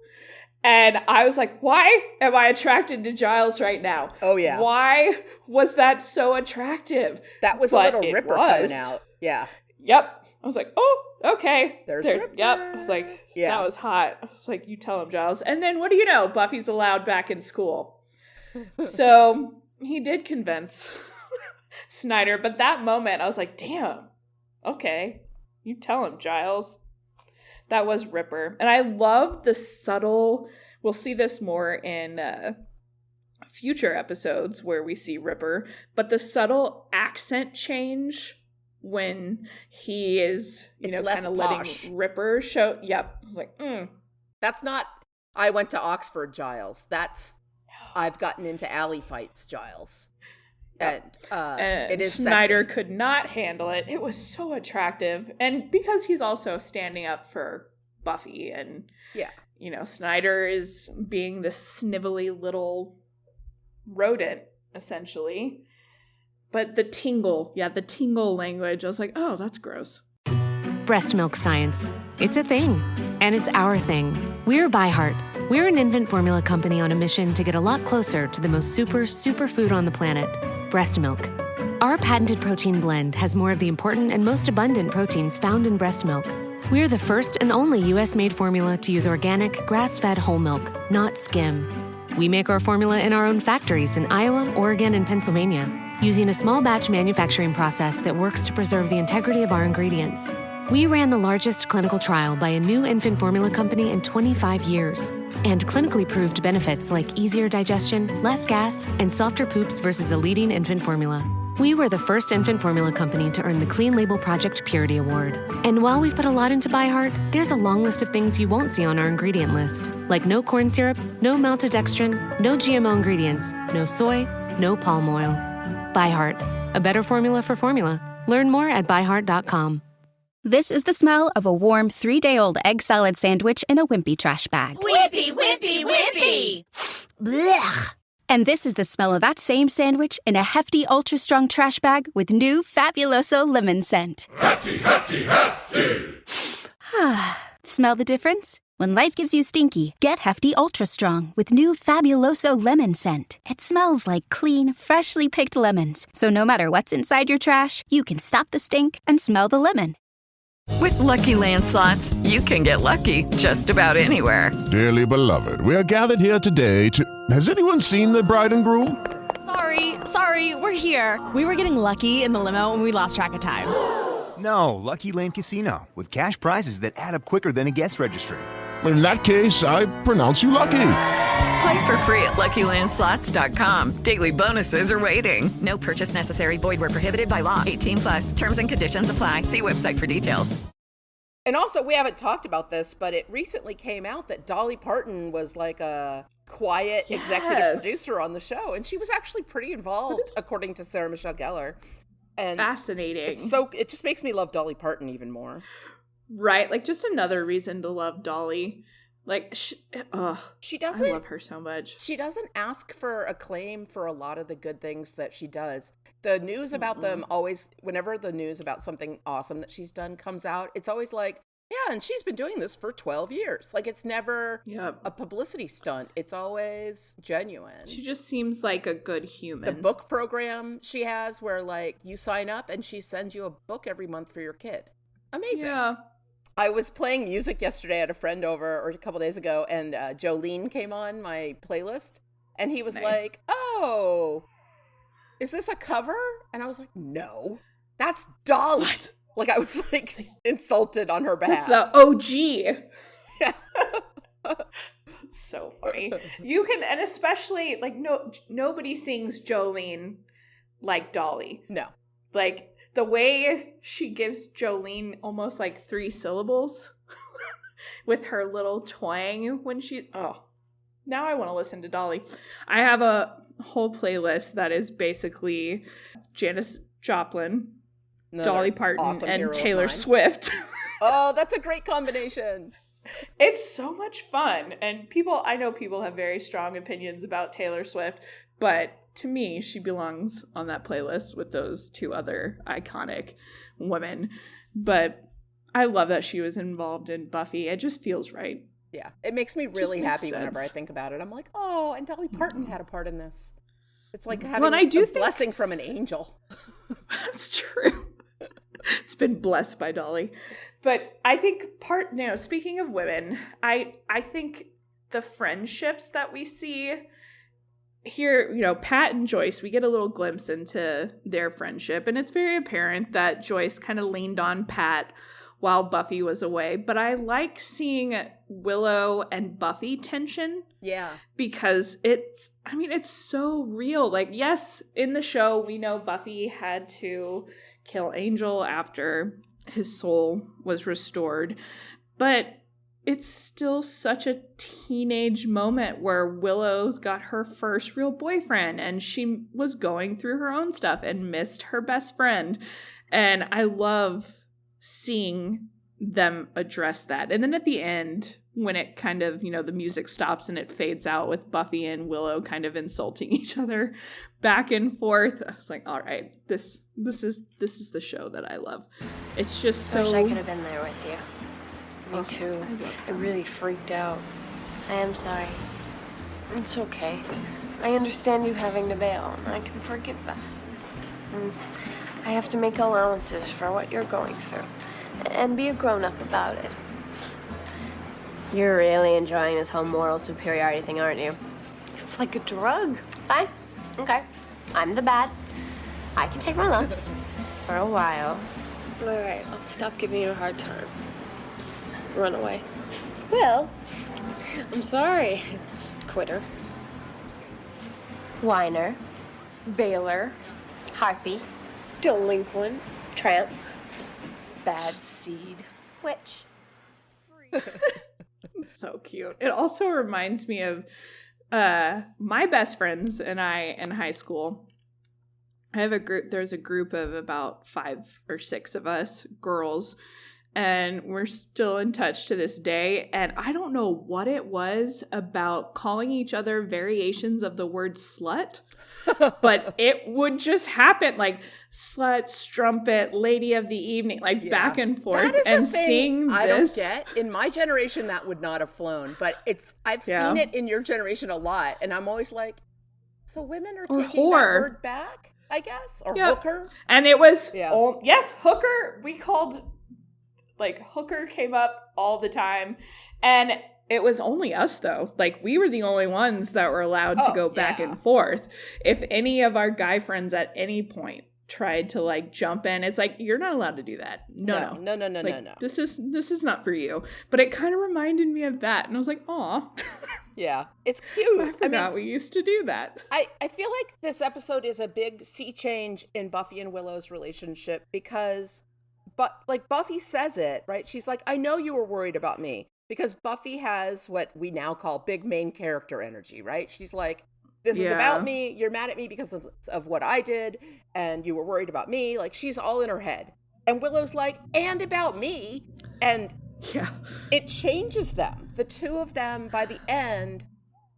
And I was like, why am I attracted to Giles right now? Oh, yeah. Why was that so attractive? That was a little Ripper coming out. Yeah. Yep. I was like, oh, okay. There's Ripper. Yep. I was like, that was hot. I was like, you tell him, Giles. And then what do you know? Buffy's allowed back in school. So he did convince Snyder. But that moment, I was like, damn. Okay. You tell him, Giles. That was Ripper. And I love the subtle, we'll see this more in future episodes where we see Ripper, but the subtle accent change when he is, kind of letting Ripper show. Yep. I was like, That's not, I went to Oxford, Giles. That's, I've gotten into alley fights, Giles. Yep. And it is Snyder sexy. could not handle it. It was so attractive. And because he's also standing up for Buffy and, Snyder is being this snivelly little rodent, essentially. But the tingle language, I was like, oh, that's gross. Breast milk science. It's a thing. And it's our thing. We're ByHeart. We're an infant formula company on a mission to get a lot closer to the most superfood on the planet, breast milk. Our patented protein blend has more of the important and most abundant proteins found in breast milk. We're the first and only U.S.-made formula to use organic, grass-fed whole milk, not skim. We make our formula in our own factories in Iowa, Oregon, and Pennsylvania, using a small batch manufacturing process that works to preserve the integrity of our ingredients. We ran the largest clinical trial by a new infant formula company in 25 years, and clinically proved benefits like easier digestion, less gas, and softer poops versus a leading infant formula. We were the first infant formula company to earn the Clean Label Project Purity Award. And while we've put a lot into ByHeart, there's a long list of things you won't see on our ingredient list, like no corn syrup, no maltodextrin, no GMO ingredients, no soy, no palm oil. ByHeart, a better formula for formula. Learn more at byheart.com. This is the smell of a warm 3-day-old egg salad sandwich in a wimpy trash bag. Wimpy, wimpy, wimpy! Blech. And this is the smell of that same sandwich in a hefty, ultra-strong trash bag with new Fabuloso lemon scent. Hefty, hefty, hefty! Smell the difference? When life gives you stinky, get Hefty Ultra Strong with new Fabuloso lemon scent. It smells like clean, freshly picked lemons. So no matter what's inside your trash, you can stop the stink and smell the lemon. With Lucky Land Slots, you can get lucky just about anywhere. Dearly beloved, we are gathered here today to... Has anyone seen the bride and groom? Sorry, we're here. We were getting lucky in the limo and we lost track of time. No, Lucky Land Casino, with cash prizes that add up quicker than a guest registry. In that case, I pronounce you lucky. Play for free at LuckyLandSlots.com. Daily bonuses are waiting. No purchase necessary. Void where prohibited by law. 18+. Terms and conditions apply. See website for details. And also, we haven't talked about this, but it recently came out that Dolly Parton was like a quiet executive producer on the show. And she was actually pretty involved, according to Sarah Michelle Gellar. And fascinating. It just makes me love Dolly Parton even more. Right, like just another reason to love Dolly. Like, she doesn't. I love her so much. She doesn't ask for acclaim for a lot of the good things that she does. The news about them always, whenever the news about something awesome that she's done comes out, it's always like, yeah, and she's been doing this for 12 years. Like, it's never a publicity stunt. It's always genuine. She just seems like a good human. The book program she has where, like, you sign up and she sends you a book every month for your kid. Amazing. Yeah. I was playing music yesterday at a friend over, or a couple days ago, and Jolene came on my playlist, and he was like, oh, is this a cover? And I was like, no, that's Dolly. What? Like, I was, like, insulted on her behalf. That's the OG. Yeah. So funny. You can, and especially, like, nobody sings Jolene like Dolly. No. Like, the way she gives Jolene almost like 3 syllables with her little twang when she... Oh, now I want to listen to Dolly. I have a whole playlist that is basically Janis Joplin, Dolly Parton, awesome and Taylor Swift. Oh, that's a great combination. It's so much fun. And I know people have very strong opinions about Taylor Swift, but to me, she belongs on that playlist with those 2 other iconic women. But I love that she was involved in Buffy. It just feels right. Yeah, it makes me really happy whenever I think about it. I'm like, oh, and Dolly Parton had a part in this. It's like having a blessing from an angel. That's true. It's been blessed by Dolly. But I think speaking of women, I think the friendships that we see here, Pat and Joyce, we get a little glimpse into their friendship, and it's very apparent that Joyce kind of leaned on Pat while Buffy was away. But I like seeing Willow and Buffy tension. Yeah. Because it's so real. Like, yes, in the show, we know Buffy had to kill Angel after his soul was restored. But it's still such a teenage moment where Willow's got her first real boyfriend and she was going through her own stuff and missed her best friend. And I love seeing them address that. And then at the end, when it kind of, you know, the music stops and it fades out with Buffy and Willow kind of insulting each other back and forth, I was like, all right, this is the show that I love. It's just so... I wish I could have been there with you. Me too. I really freaked out. I am sorry. It's okay. I understand you having to bail, and I can forgive that. And I have to make allowances for what you're going through, and be a grown-up about it. You're really enjoying this whole moral superiority thing, aren't you? It's like a drug. Fine. Okay. I'm the bad. I can take my lumps for a while. All right, I'll stop giving you a hard time. Run away. Will. I'm sorry. Quitter. Whiner. Bailer. Harpy. Delinquent. Tramp. Bad seed. Witch. So cute. It also reminds me of my best friends and I in high school. I have a group, there's a group of about 5 or 6 of us girls, and we're still in touch to this day. And I don't know what it was about calling each other variations of the word slut, but it would just happen, like slut, strumpet, lady of the evening, like back and forth. That is and a thing seeing I this. don't get. In my generation, that would not have flown, but I've seen it in your generation a lot, and I'm always like, so women are Or taking whore. that word back, I guess, or hooker. And it was, Yeah. yes, hooker. We called, like, hooker came up all the time. And it was only us, though. Like, we were the only ones that were allowed to go back and forth. If any of our guy friends at any point tried to, like, jump in, it's like, you're not allowed to do that. No. Like, This is not for you. But it kind of reminded me of that. And I was like, aw. Yeah, it's cute. I forgot we used to do that. I feel like this episode is a big sea change in Buffy and Willow's relationship because, like Buffy says it, right? She's like, I know you were worried about me, because Buffy has what we now call big main character energy, right? She's like, this is about me. You're mad at me because of what I did, and you were worried about me. Like, she's all in her head. And Willow's like, and about me. And it changes them. The two of them, by the end,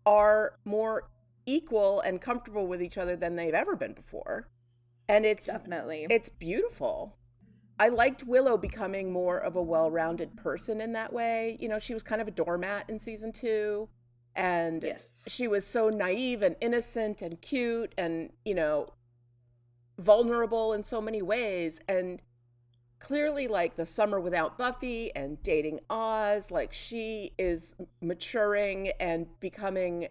are more equal and comfortable with each other than they've ever been before. And it's beautiful. I liked Willow becoming more of a well-rounded person in that way. You know, she was kind of a doormat in season 2. And she was so naive and innocent and cute and, you know, vulnerable in so many ways. And clearly, like, the summer without Buffy and dating Oz, like, she is maturing and becoming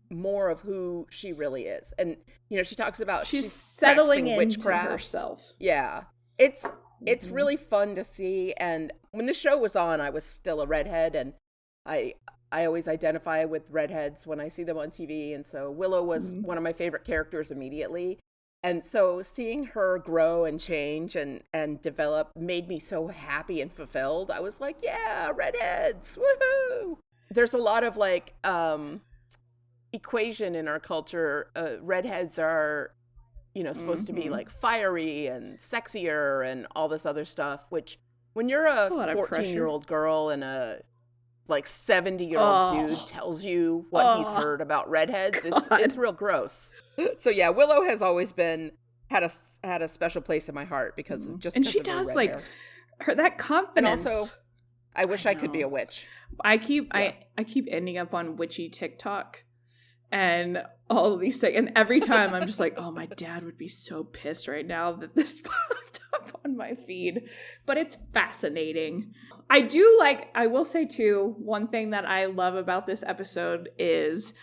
more of who she really is. And, you know, she talks about she's settling into witchcraft. herself. Yeah. It's really fun to see. And when the show was on, I was still a redhead, and I always identify with redheads when I see them on TV. And so Willow was one of my favorite characters immediately. And so seeing her grow and change and develop made me so happy and fulfilled. I was like, yeah, redheads, woohoo! There's a lot of, like, equation in our culture. Redheads are, you know, supposed to be, like, fiery and sexier and all this other stuff, which when you're a 14-year-old girl and a, like, 70-year-old dude tells you what he's heard about redheads, it's real gross. So yeah, Willow has always had a special place in my heart because of just. And she of her does, red like, hair. her that confidence. And also, I wish I could be a witch. I keep ending up on witchy TikTok and all of these things, and every time I'm just like, oh, my dad would be so pissed right now that this popped up on my feed. But it's fascinating. I will say too, one thing that I love about this episode is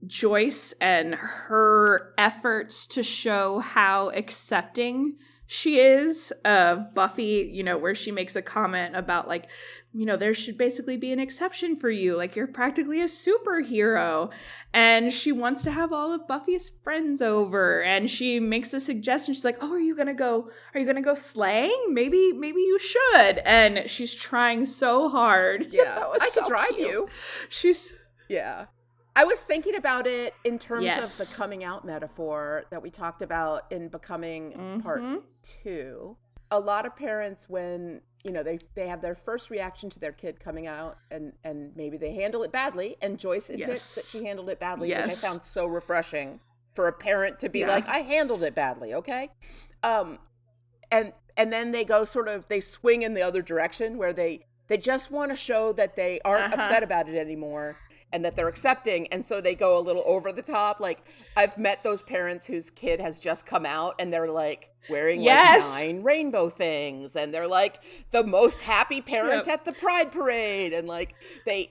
Joyce and her efforts to show how accepting she is of Buffy, you know, where she makes a comment about, like, you know, there should basically be an exception for you. Like, you're practically a superhero. And she wants to have all of Buffy's friends over. And she makes a suggestion. She's like, oh, are you going to go slaying? Maybe you should. And she's trying so hard. Yeah. I so could drive cute. you. Yeah. I was thinking about it in terms of the coming out metaphor that we talked about in Becoming Part 2. a lot of parents, when they have their first reaction to their kid coming out, and maybe they handle it badly, and Joyce admits that she handled it badly, which I found so refreshing for a parent to be like, I handled it badly, okay? And then they go they swing in the other direction, where they just want to show that they aren't upset about it anymore, and that they're accepting. And so they go a little over the top. Like, I've met those parents whose kid has just come out and they're like wearing like 9 rainbow things. And they're like the most happy parent at the Pride Parade. And like, they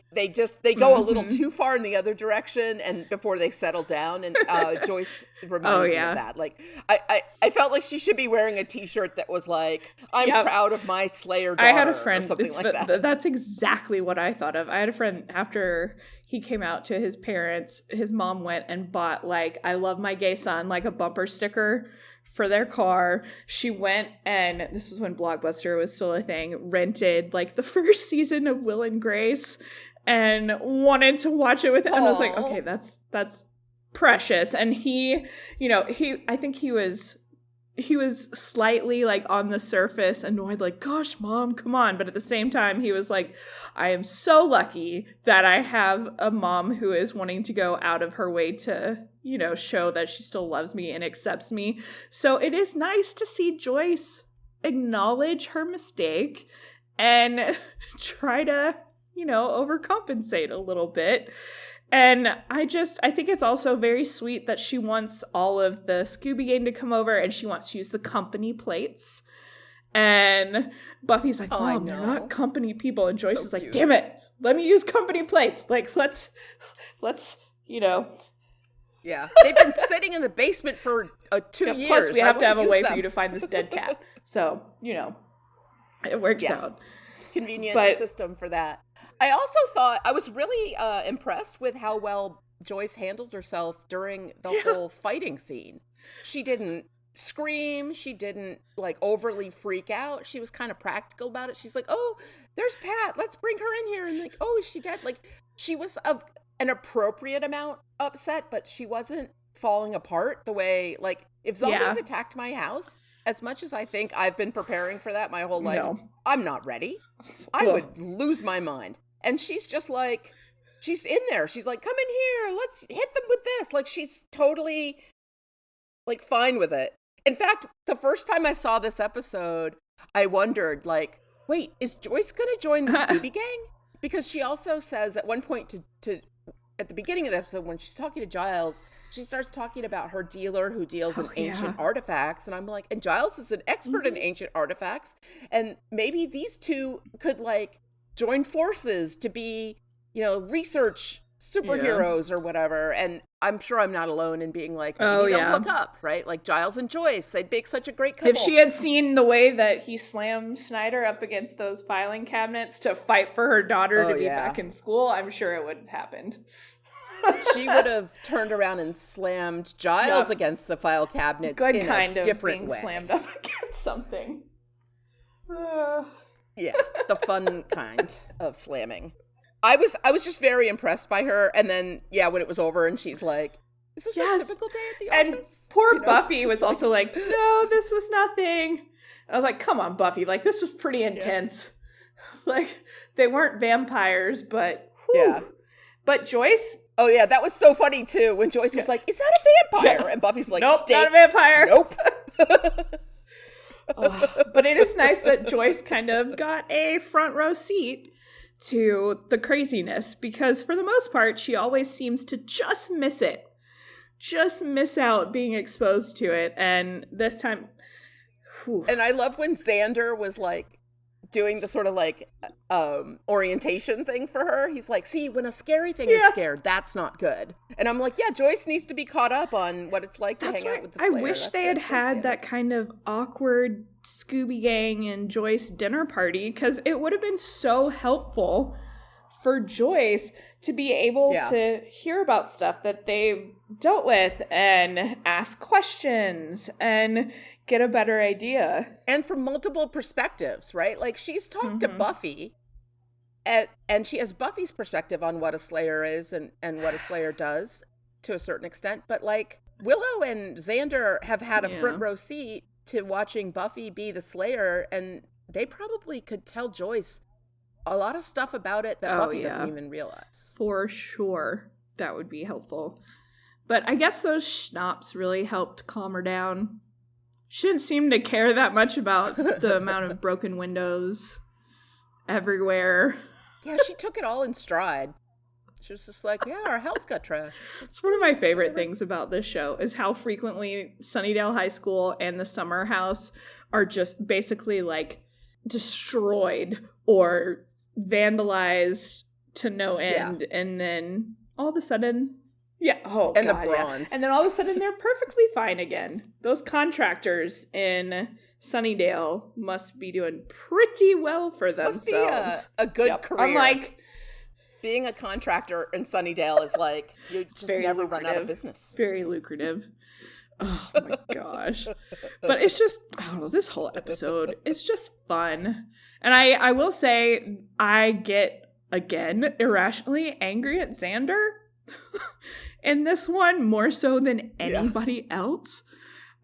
go a little too far in the other direction, and before they settle down. And Joyce reminded me of that. Like, I felt like she should be wearing a t-shirt that was like, I'm proud of my Slayer daughter. I had a friend, or something like that. That's exactly what I thought of. I had a friend, after he came out to his parents, his mom went and bought like, I love my gay son, like a bumper sticker for their car. She went, and this was when Blockbuster was still a thing, rented like the first season of Will and Grace and wanted to watch it with it. And I was like, okay, that's precious. And I think he was slightly like on the surface annoyed, like, gosh, mom, come on. But at the same time, he was like, I am so lucky that I have a mom who is wanting to go out of her way to, show that she still loves me and accepts me. So it is nice to see Joyce acknowledge her mistake and try to, overcompensate a little bit. And I think it's also very sweet that she wants all of the Scooby gang to come over, and she wants to use the company plates. And Buffy's like, Mom, they're not company people. And Joyce is like, damn it, let me use company plates. Like, let's, Yeah, they've been sitting in the basement for 2 years. Plus, we have to have a way for you to find this dead cat. So, it works out. Convenient system for that. I also thought, I was really impressed with how well Joyce handled herself during the whole fighting scene. She didn't scream. She didn't like overly freak out. She was kind of practical about it. She's like, oh, there's Pat. Let's bring her in here. And like, oh, is she dead? Like, she was of an appropriate amount upset, but she wasn't falling apart the way, like, if zombies attacked my house, as much as I think I've been preparing for that my whole life, I'm not ready. I would lose my mind. And she's just like, she's in there. She's like, come in here. Let's hit them with this. Like, she's totally, like, fine with it. In fact, the first time I saw this episode, I wondered, like, wait, is Joyce going to join the Scooby gang? Because she also says at one point to at the beginning of the episode, when she's talking to Giles, she starts talking about her dealer who deals in ancient artifacts. And I'm like, and Giles is an expert in ancient artifacts. And maybe these two could, like, join forces to be, research superheroes or whatever. And I'm sure I'm not alone in being like, maybe they'll hook up, right? Like Giles and Joyce, they'd make such a great couple. If she had seen the way that he slammed Snyder up against those filing cabinets to fight for her daughter to be back in school, I'm sure it would have happened. She would have turned around and slammed Giles against the file cabinets in a different way. Slammed up against something. Yeah, the fun kind of slamming. I was just very impressed by her, and then when it was over and she's like, is this a typical day at the office? And poor Buffy was also like, no, this was nothing. I was like, come on, Buffy, like, this was pretty intense. Like, they weren't vampires, but But Joyce, oh yeah, that was so funny too, when Joyce was like, is that a vampire? And Buffy's like, nope, not a vampire. Nope. But it is nice that Joyce kind of got a front row seat to the craziness, because for the most part, she always seems to just miss it. Just miss out being exposed to it. And this time, and I love when Xander was like doing the sort of like orientation thing for her. He's like, see, when a scary thing is scared, that's not good. And I'm like, Joyce needs to be caught up on what it's like to hang out with the Slayer. I wish they had that kind of awkward Scooby Gang and Joyce dinner party, because it would have been so helpful for Joyce to be able to hear about stuff that they dealt with and ask questions and get a better idea. And from multiple perspectives, right? Like, she's talked to Buffy, and she has Buffy's perspective on what a Slayer is and what a Slayer does to a certain extent. But, like, Willow and Xander have had a front row seat to watching Buffy be the Slayer, and they probably could tell Joyce a lot of stuff about it that Buffy doesn't even realize. For sure. That would be helpful. But I guess those schnapps really helped calm her down. She didn't seem to care that much about the amount of broken windows everywhere. Yeah, she took it all in stride. She was just like, yeah, our house got trashed. It's one of my favorite things about this show is how frequently Sunnydale High School and the summer house are just basically like destroyed or vandalized to no end. Yeah. And then all of a sudden, and the bronze. And then all of a sudden they're perfectly fine again. Those contractors in Sunnydale must be doing pretty well for themselves. Must be a good career. I'm like, being a contractor in Sunnydale is like, you just never run out of business. Very lucrative. Oh my gosh. But it's just, I don't know, this whole episode, it's just fun. And I will say, I get, again, irrationally angry at Xander in this one, more so than anybody else.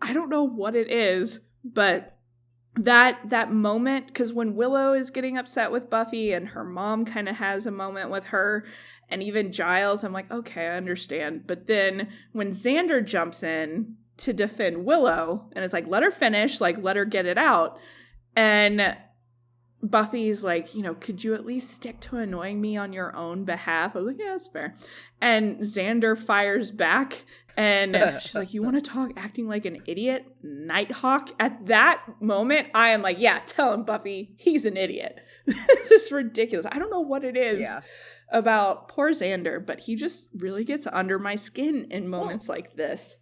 I don't know what it is, but that moment, because when Willow is getting upset with Buffy and her mom kind of has a moment with her, and even Giles, I'm like, okay, I understand. But then when Xander jumps in to defend Willow and it's like, let her finish, like, let her get it out. And Buffy's like, could you at least stick to annoying me on your own behalf? I was like, yeah, that's fair. And Xander fires back and she's like, you want to talk acting like an idiot? Nighthawk. At that moment, I am like, yeah, tell him, Buffy, he's an idiot. This is ridiculous. I don't know what it is about poor Xander, but he just really gets under my skin in moments like this.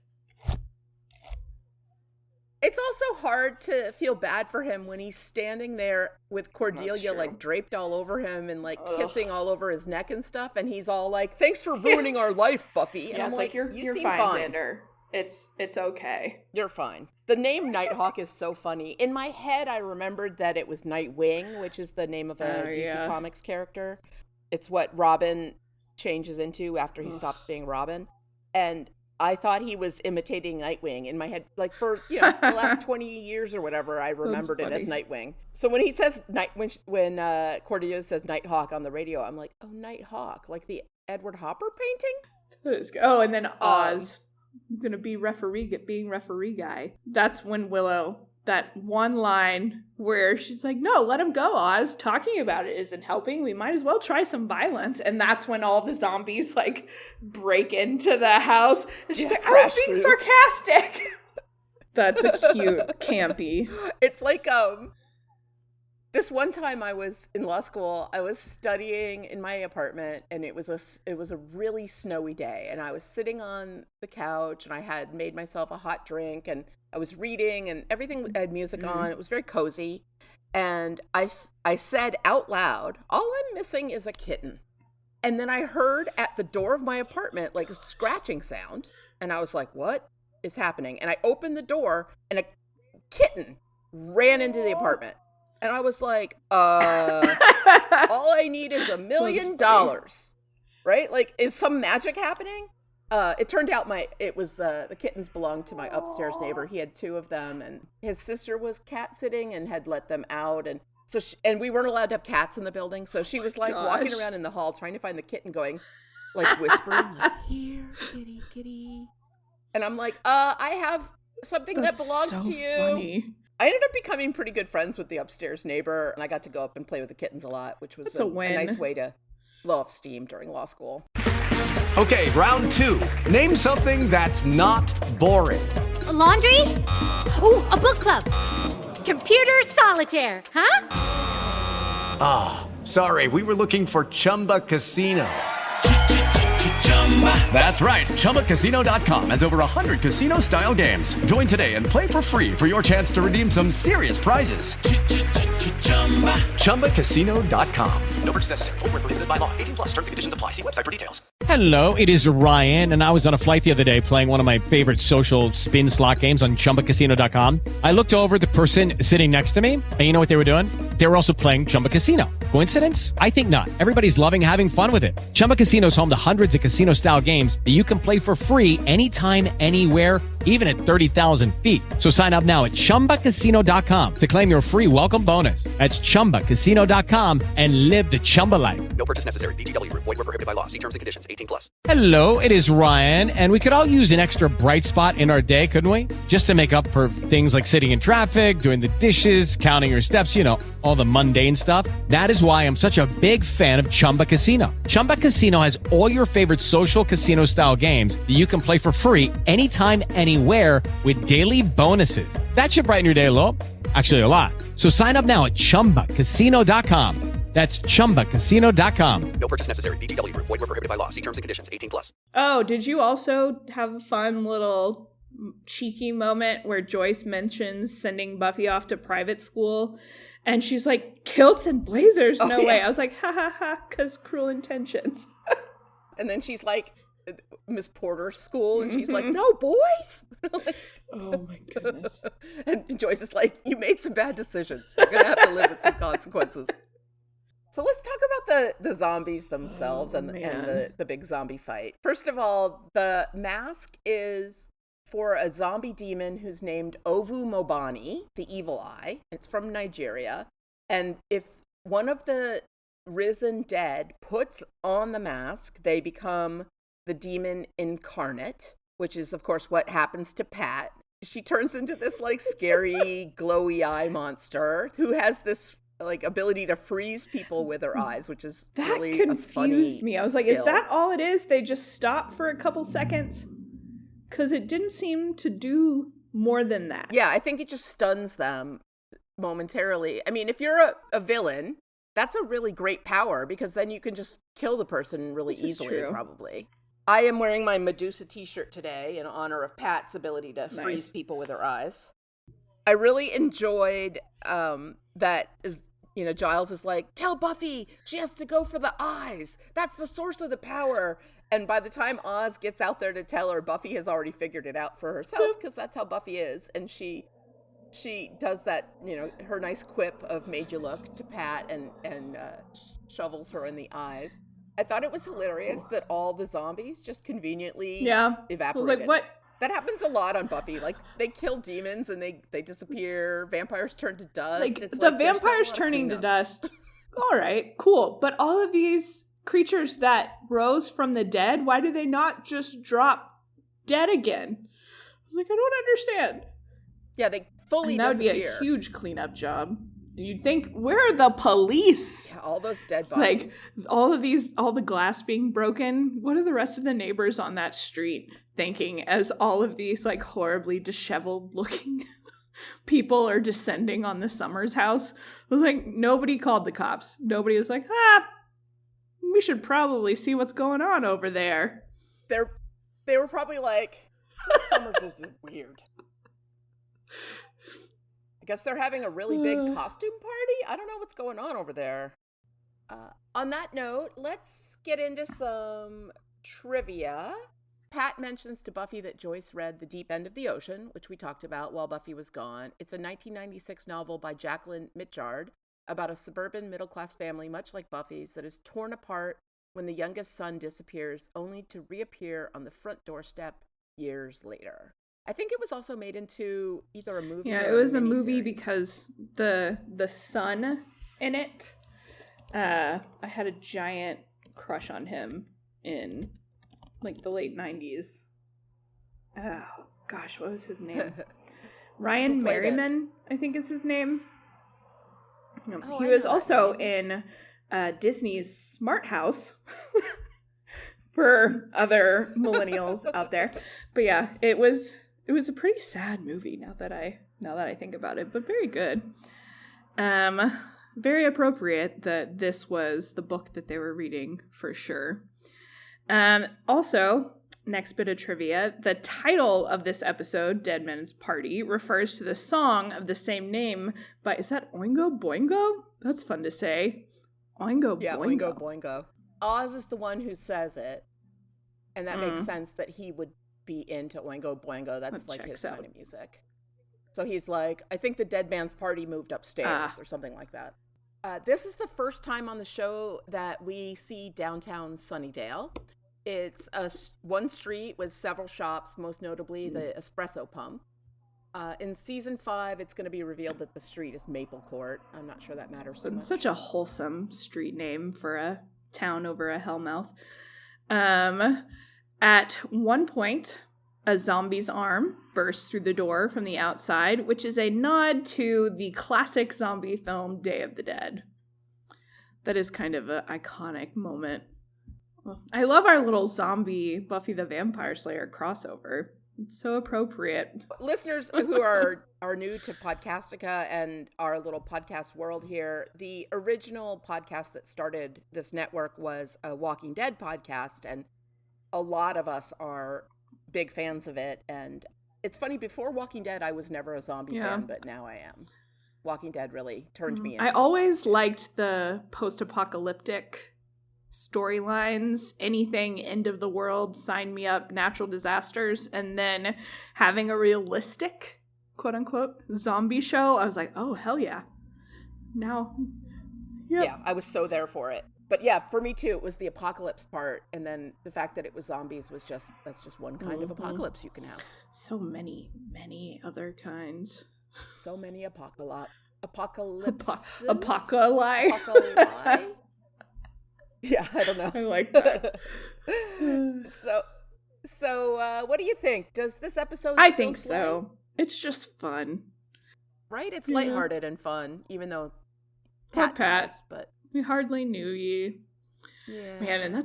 It's also hard to feel bad for him when he's standing there with Cordelia like draped all over him and like kissing all over his neck and stuff, and he's all like, "Thanks for ruining our life, Buffy." And I'm like, "You're seem fine, Xander. It's okay. You're fine." The name Nighthawk is so funny. In my head, I remembered that it was Nightwing, which is the name of a DC Comics character. It's what Robin changes into after he stops being Robin, and I thought he was imitating Nightwing in my head, like for the last 20 years or whatever. I remembered it as Nightwing. So when he says when Cordelia says Nighthawk on the radio, I'm like, oh, Nighthawk, like the Edward Hopper painting. Oh, and then Oz, I'm gonna be being referee guy. That's when Willow, that one line where she's like, no, let him go, Oz. Talking about it isn't helping. We might as well try some violence. And that's when all the zombies like break into the house. And she's like, I was being sarcastic. That's a cute, campy. It's like, this one time I was in law school, I was studying in my apartment, and it was a really snowy day, and I was sitting on the couch, and I had made myself a hot drink, and I was reading, and everything had music on. It was very cozy, and I said out loud, "All I'm missing is a kitten." And then I heard at the door of my apartment like a scratching sound, and I was like, "What is happening?" And I opened the door, and a kitten ran into the apartment. And I was like, all I need is $1 million, right? Like, is some magic happening? It turned out the kittens belonged to my upstairs neighbor. He had 2 of them, and his sister was cat sitting and had let them out. And so, and we weren't allowed to have cats in the building. So she was like walking around in the hall trying to find the kitten, going, like whispering, like, here, kitty, kitty. And I'm like, I have something that belongs to you. Funny. I ended up becoming pretty good friends with the upstairs neighbor, and I got to go up and play with the kittens a lot, which was a nice way to blow off steam during law school. Okay, round 2. Name something that's not boring. A laundry? Ooh, a book club. Computer solitaire, huh? Ah, sorry, we were looking for Chumba Casino. That's right. ChumbaCasino.com has over 100 casino-style games. Join today and play for free for your chance to redeem some serious prizes. ChumbaCasino.com. No purchase necessary. Void where prohibited by law. 18+ terms and conditions apply. See website for details. Hello, it is Ryan, and I was on a flight the other day playing one of my favorite social spin slot games on ChumbaCasino.com. I looked over at the person sitting next to me, and you know what they were doing? They were also playing Chumba Casino. Coincidence? I think not. Everybody's loving having fun with it. Chumba Casino is home to hundreds of casino-style games that you can play for free anytime, anywhere, even at 30,000 feet. So sign up now at ChumbaCasino.com to claim your free welcome bonus. That's ChumbaCasino.com and live the Chumba life. No purchase necessary. VGW. Void where prohibited by law. See terms and conditions. 18+. Hello, it is Ryan, and we could all use an extra bright spot in our day, couldn't we? Just to make up for things like sitting in traffic, doing the dishes, counting your steps, all the mundane stuff. That is why I'm such a big fan of Chumba Casino. Chumba Casino has all your favorite social casino-style games that you can play for free anytime, anywhere with daily bonuses. That should brighten your day a little. Actually, a lot. So sign up now at ChumbaCasino.com. That's ChumbaCasino.com. No purchase necessary. VGW. Void where prohibited by law. See terms and conditions. 18+. Oh, did you also have a fun little cheeky moment where Joyce mentions sending Buffy off to private school? And she's like, kilts and blazers? No way. I was like, ha ha ha, because cruel intentions. And then she's like, Miss Porter's school, and she's like, no, boys. Oh my goodness. And Joyce is like, you made some bad decisions. You're going to have to live with some consequences. So let's talk about the zombies themselves and the big zombie fight. First of all, the mask is for a zombie demon who's named Ovu Mobani, the Evil Eye. It's from Nigeria. And if one of the risen dead puts on the mask, they become the demon incarnate, which is, of course, what happens to Pat. She turns into this, scary, glowy eye monster who has this, ability to freeze people with her eyes, which is really a funny confused me. I was like, skill. Is that all it is? They just stop for a couple seconds? Because it didn't seem to do more than that. Yeah, I think it just stuns them momentarily. I mean, if you're a villain, that's a really great power, because then you can just kill the person really easily, probably. I am wearing my Medusa t-shirt today in honor of Pat's ability to freeze people with her eyes. I really enjoyed that Giles is like, tell Buffy she has to go for the eyes. That's the source of the power. And by the time Oz gets out there to tell her, Buffy has already figured it out for herself, because that's how Buffy is. And she does that, her nice quip of made you look to Pat and shovels her in the eyes. I thought it was hilarious that all the zombies just conveniently evaporated. I was like, what? That happens a lot on Buffy. They kill demons and they disappear. Vampires turn to dust. It's the vampires turning to dust. All right, cool. But all of these creatures that rose from the dead, why do they not just drop dead again? I was like, I don't understand. Yeah, they fully that would be a huge cleanup job. You'd think, where are the police? Yeah, all those dead bodies. All the glass being broken. What are the rest of the neighbors on that street thinking as all of these horribly disheveled looking people are descending on the Summers house? It was like, nobody called the cops. Nobody was like, we should probably see what's going on over there. They were probably like, Summers is weird. I guess they're having a really big costume party. I don't know what's going on over there. On that note, let's get into some trivia. Pat mentions to Buffy that Joyce read The Deep End of the Ocean, which we talked about while Buffy was gone. It's a 1996 novel by Jacqueline Mitchard about a suburban middle-class family, much like Buffy's, that is torn apart when the youngest son disappears, only to reappear on the front doorstep years later. I think it was also made into either a movie or it was a movie series. Because the son in it, I had a giant crush on him in the late 90s. Oh gosh, what was his name? Ryan Merriman, I think is his name. He was also in Disney's Smart House. For other millennials out there. But yeah, it was a pretty sad movie now that I think about it, but very good. Very appropriate that this was the book that they were reading for sure. Also, next bit of trivia, the title of this episode, Dead Men's Party, refers to the song of the same name by, is that Oingo Boingo? That's fun to say. Oingo Boingo. Yeah, Oingo Boingo. Oz is the one who says it, and that makes sense that he would be into Oingo Boingo. That's his kind of music. So he's like, I think the Dead Man's Party moved upstairs or something like that. This is the first time on the show that we see downtown Sunnydale. It's one street with several shops, most notably the Espresso Pump. In season 5, it's going to be revealed that the street is Maple Court. I'm not sure that matters too much. Such a wholesome street name for a town over a hellmouth. At one point, a zombie's arm bursts through the door from the outside, which is a nod to the classic zombie film Day of the Dead. That is kind of an iconic moment. I love our little zombie Buffy the Vampire Slayer crossover. It's so appropriate. Listeners who are new to Podcastica and our little podcast world here, the original podcast that started this network was a Walking Dead podcast, and a lot of us are big fans of it. And it's funny, before Walking Dead, I was never a zombie fan, but now I am. Walking Dead really turned me into I always liked the post-apocalyptic storylines, anything end of the world, sign me up, natural disasters, and then having a realistic, quote unquote, zombie show. I was like, oh, hell yeah. Now, yeah, I was so there for it. But yeah, for me too, it was the apocalypse part, and then the fact that it was zombies was that's just one kind of apocalypse you can have. So many other kinds. So many apocalypses. Apocalypse. Yeah, I don't know. I like that. So what do you think? Does this episode I think so. It's just fun. Right? It's lighthearted and fun, even though Pat dies, but we hardly knew ye. Yeah. Man, and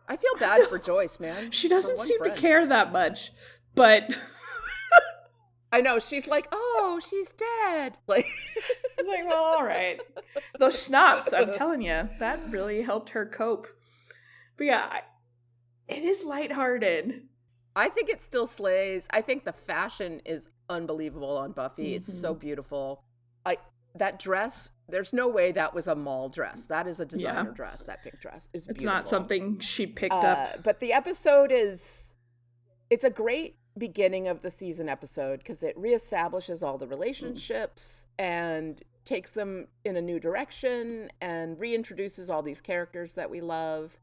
I feel bad for Joyce, man. She doesn't seem to care that much, but I know, she's like, oh, she's dead. Like, well, all right. Those schnapps, I'm telling you, that really helped her cope. But yeah, it is lighthearted. I think it still slays. I think the fashion is unbelievable on Buffy. Mm-hmm. It's so beautiful. That dress, there's no way that was a mall dress. That is a designer dress. That pink dress is beautiful. It's not something she picked up. But the episode it's a great beginning of the season episode because it reestablishes all the relationships and takes them in a new direction and reintroduces all these characters that we love.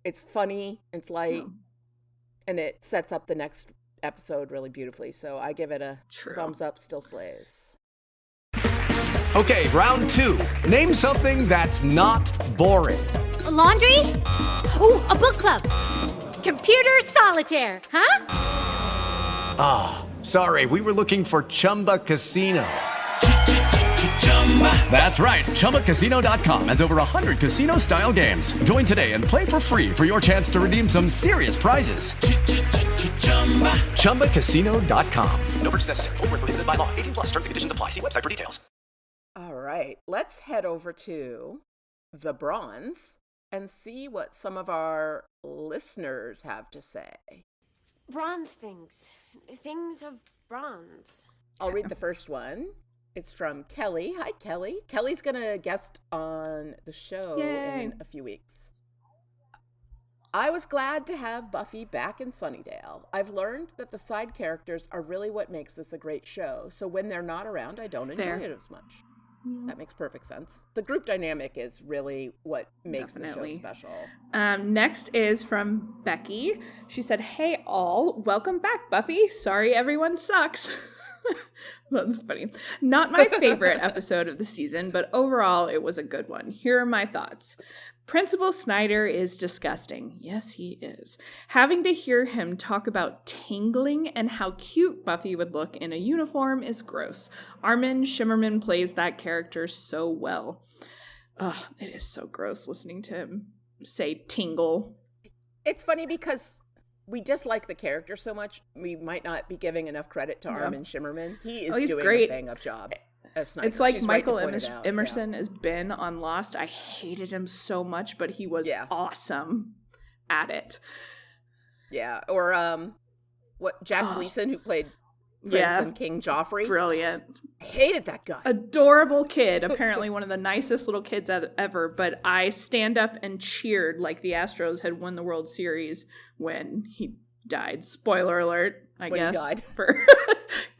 It's funny, it's light, and it sets up the next episode really beautifully. So I give it a thumbs up, still slays. Okay, round 2. Name something that's not boring. A laundry? Ooh, a book club. Computer solitaire, huh? Ah, sorry, we were looking for Chumba Casino. That's right, ChumbaCasino.com has over 100 casino-style games. Join today and play for free for your chance to redeem some serious prizes. ChumbaCasino.com. No purchase necessary. Void where prohibited by law. 18+. Terms and conditions apply. See website for details. All right, let's head over to the Bronze and see what some of our listeners have to say. Bronze things. Things of bronze. I'll read the first one. It's from Kelly. Hi, Kelly. Kelly's going to guest on the show in a few weeks. I was glad to have Buffy back in Sunnydale. I've learned that the side characters are really what makes this a great show. So when they're not around, I don't enjoy it as much. That makes perfect sense. The group dynamic is really what makes the show special. Next is from Becky. She said, hey all, welcome back, Buffy. Sorry everyone sucks. That's funny. Not my favorite episode of the season, but overall it was a good one. Here are my thoughts. Principal Snyder is disgusting. Yes, he is. Having to hear him talk about tingling and how cute Buffy would look in a uniform is gross. Armin Shimmerman plays that character so well. Ugh, it is so gross listening to him say tingle. It's funny because we dislike the character so much, we might not be giving enough credit to Armin Shimmerman. He is doing great. A bang-up job as Snyder. It's like She's Michael right to Emerson as Ben on Lost. I hated him so much, but he was awesome at it. Yeah, or Jack Gleason, who played Prince and King Joffrey. Brilliant. I hated that guy. Adorable kid. Apparently one of the nicest little kids ever. But I stand up and cheered like the Astros had won the World Series when he died. Spoiler alert, I guess. When he died. For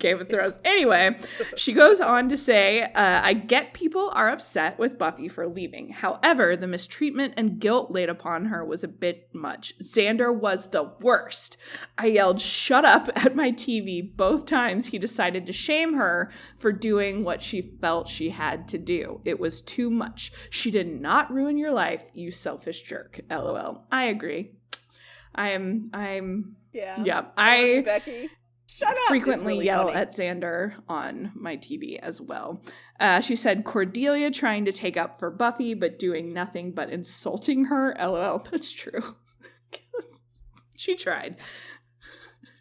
Game of Thrones. Anyway, she goes on to say, I get people are upset with Buffy for leaving. However, the mistreatment and guilt laid upon her was a bit much. Xander was the worst. I yelled, shut up at my TV both times he decided to shame her for doing what she felt she had to do. It was too much. She did not ruin your life, you selfish jerk. LOL. I agree. I Becky. Shut up. frequently really yell funny. at Xander on my TV as well. She said Cordelia trying to take up for Buffy, but doing nothing but insulting her. LOL. That's true. She tried.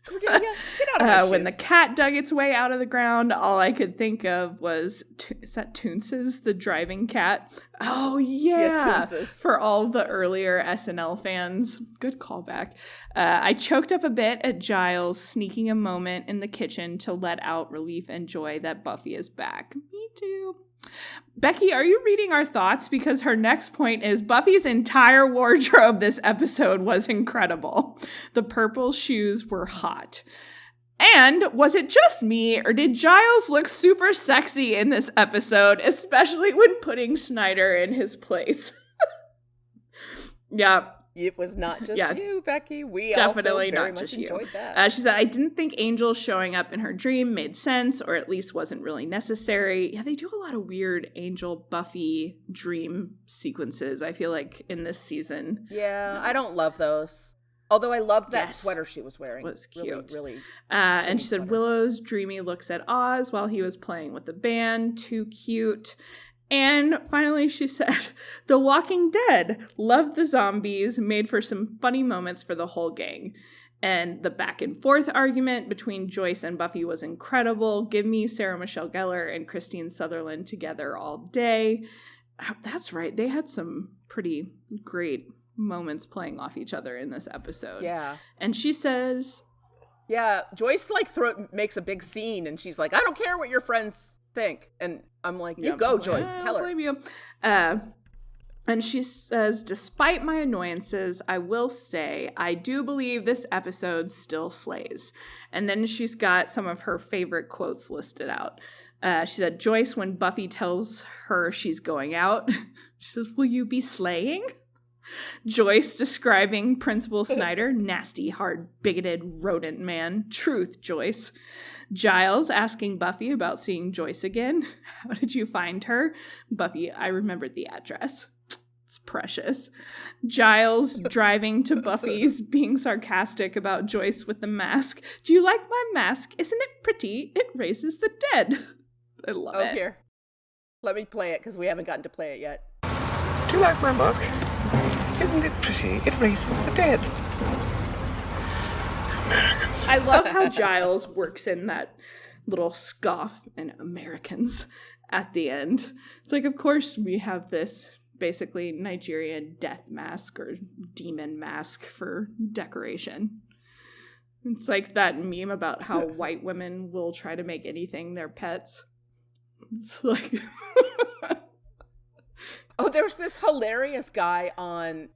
Cordelia, get out of my When the shoes. cat dug its way out of the ground, all I could think of was, is that Toonces, the driving cat? Oh, yeah. Toonces. For all the earlier SNL fans. Good callback. I choked up a bit at Giles sneaking a moment in the kitchen to let out relief and joy that Buffy is back. Me too. Becky, are you reading our thoughts? Because her next point is Buffy's entire wardrobe this episode was incredible. The purple shoes were hot. And was it just me, or did Giles look super sexy in this episode, especially when putting Snyder in his place? Yeah. It was not just you, Becky. We Definitely also very not much just you. enjoyed that. She said, I didn't think Angel showing up in her dream made sense, or at least wasn't really necessary. Yeah, they do a lot of weird Angel Buffy dream sequences, I feel like, in this season. Yeah, I don't love those. Although I loved that sweater she was wearing. It was cute. Really. And she said, Willow's dreamy looks at Oz while he was playing with the band. Too cute. And finally, she said, The Walking Dead loved the zombies, made for some funny moments for the whole gang. And the back and forth argument between Joyce and Buffy was incredible. Give me Sarah Michelle Gellar and Christine Sutherland together all day. That's right. They had some pretty great moments playing off each other in this episode. Yeah. And she says... Yeah, Joyce makes a big scene and she's like, I don't care what your friends think. And I'm like, you go, Joyce, tell her. Blame you. And she says, despite my annoyances, I will say I do believe this episode still slays. And then she's got some of her favorite quotes listed out. She said, Joyce, when Buffy tells her she's going out, she says, will you be slaying? Joyce describing Principal Snyder, nasty, hard, bigoted rodent man. Truth, Joyce. Giles asking Buffy about seeing Joyce again. How did you find her? Buffy, I remembered the address. It's precious. Giles driving to Buffy's, being sarcastic about Joyce with the mask. Do you like my mask? Isn't it pretty? It raises the dead. I love it. Here. Let me play it because we haven't gotten to play it yet. Do you like my mask? Isn't it pretty? It raises the dead. Americans. I love how Giles works in that little scoff and Americans at the end. It's like, of course, we have this basically Nigerian death mask or demon mask for decoration. It's like that meme about how white women will try to make anything their pets. It's like... Oh, there's this hilarious guy on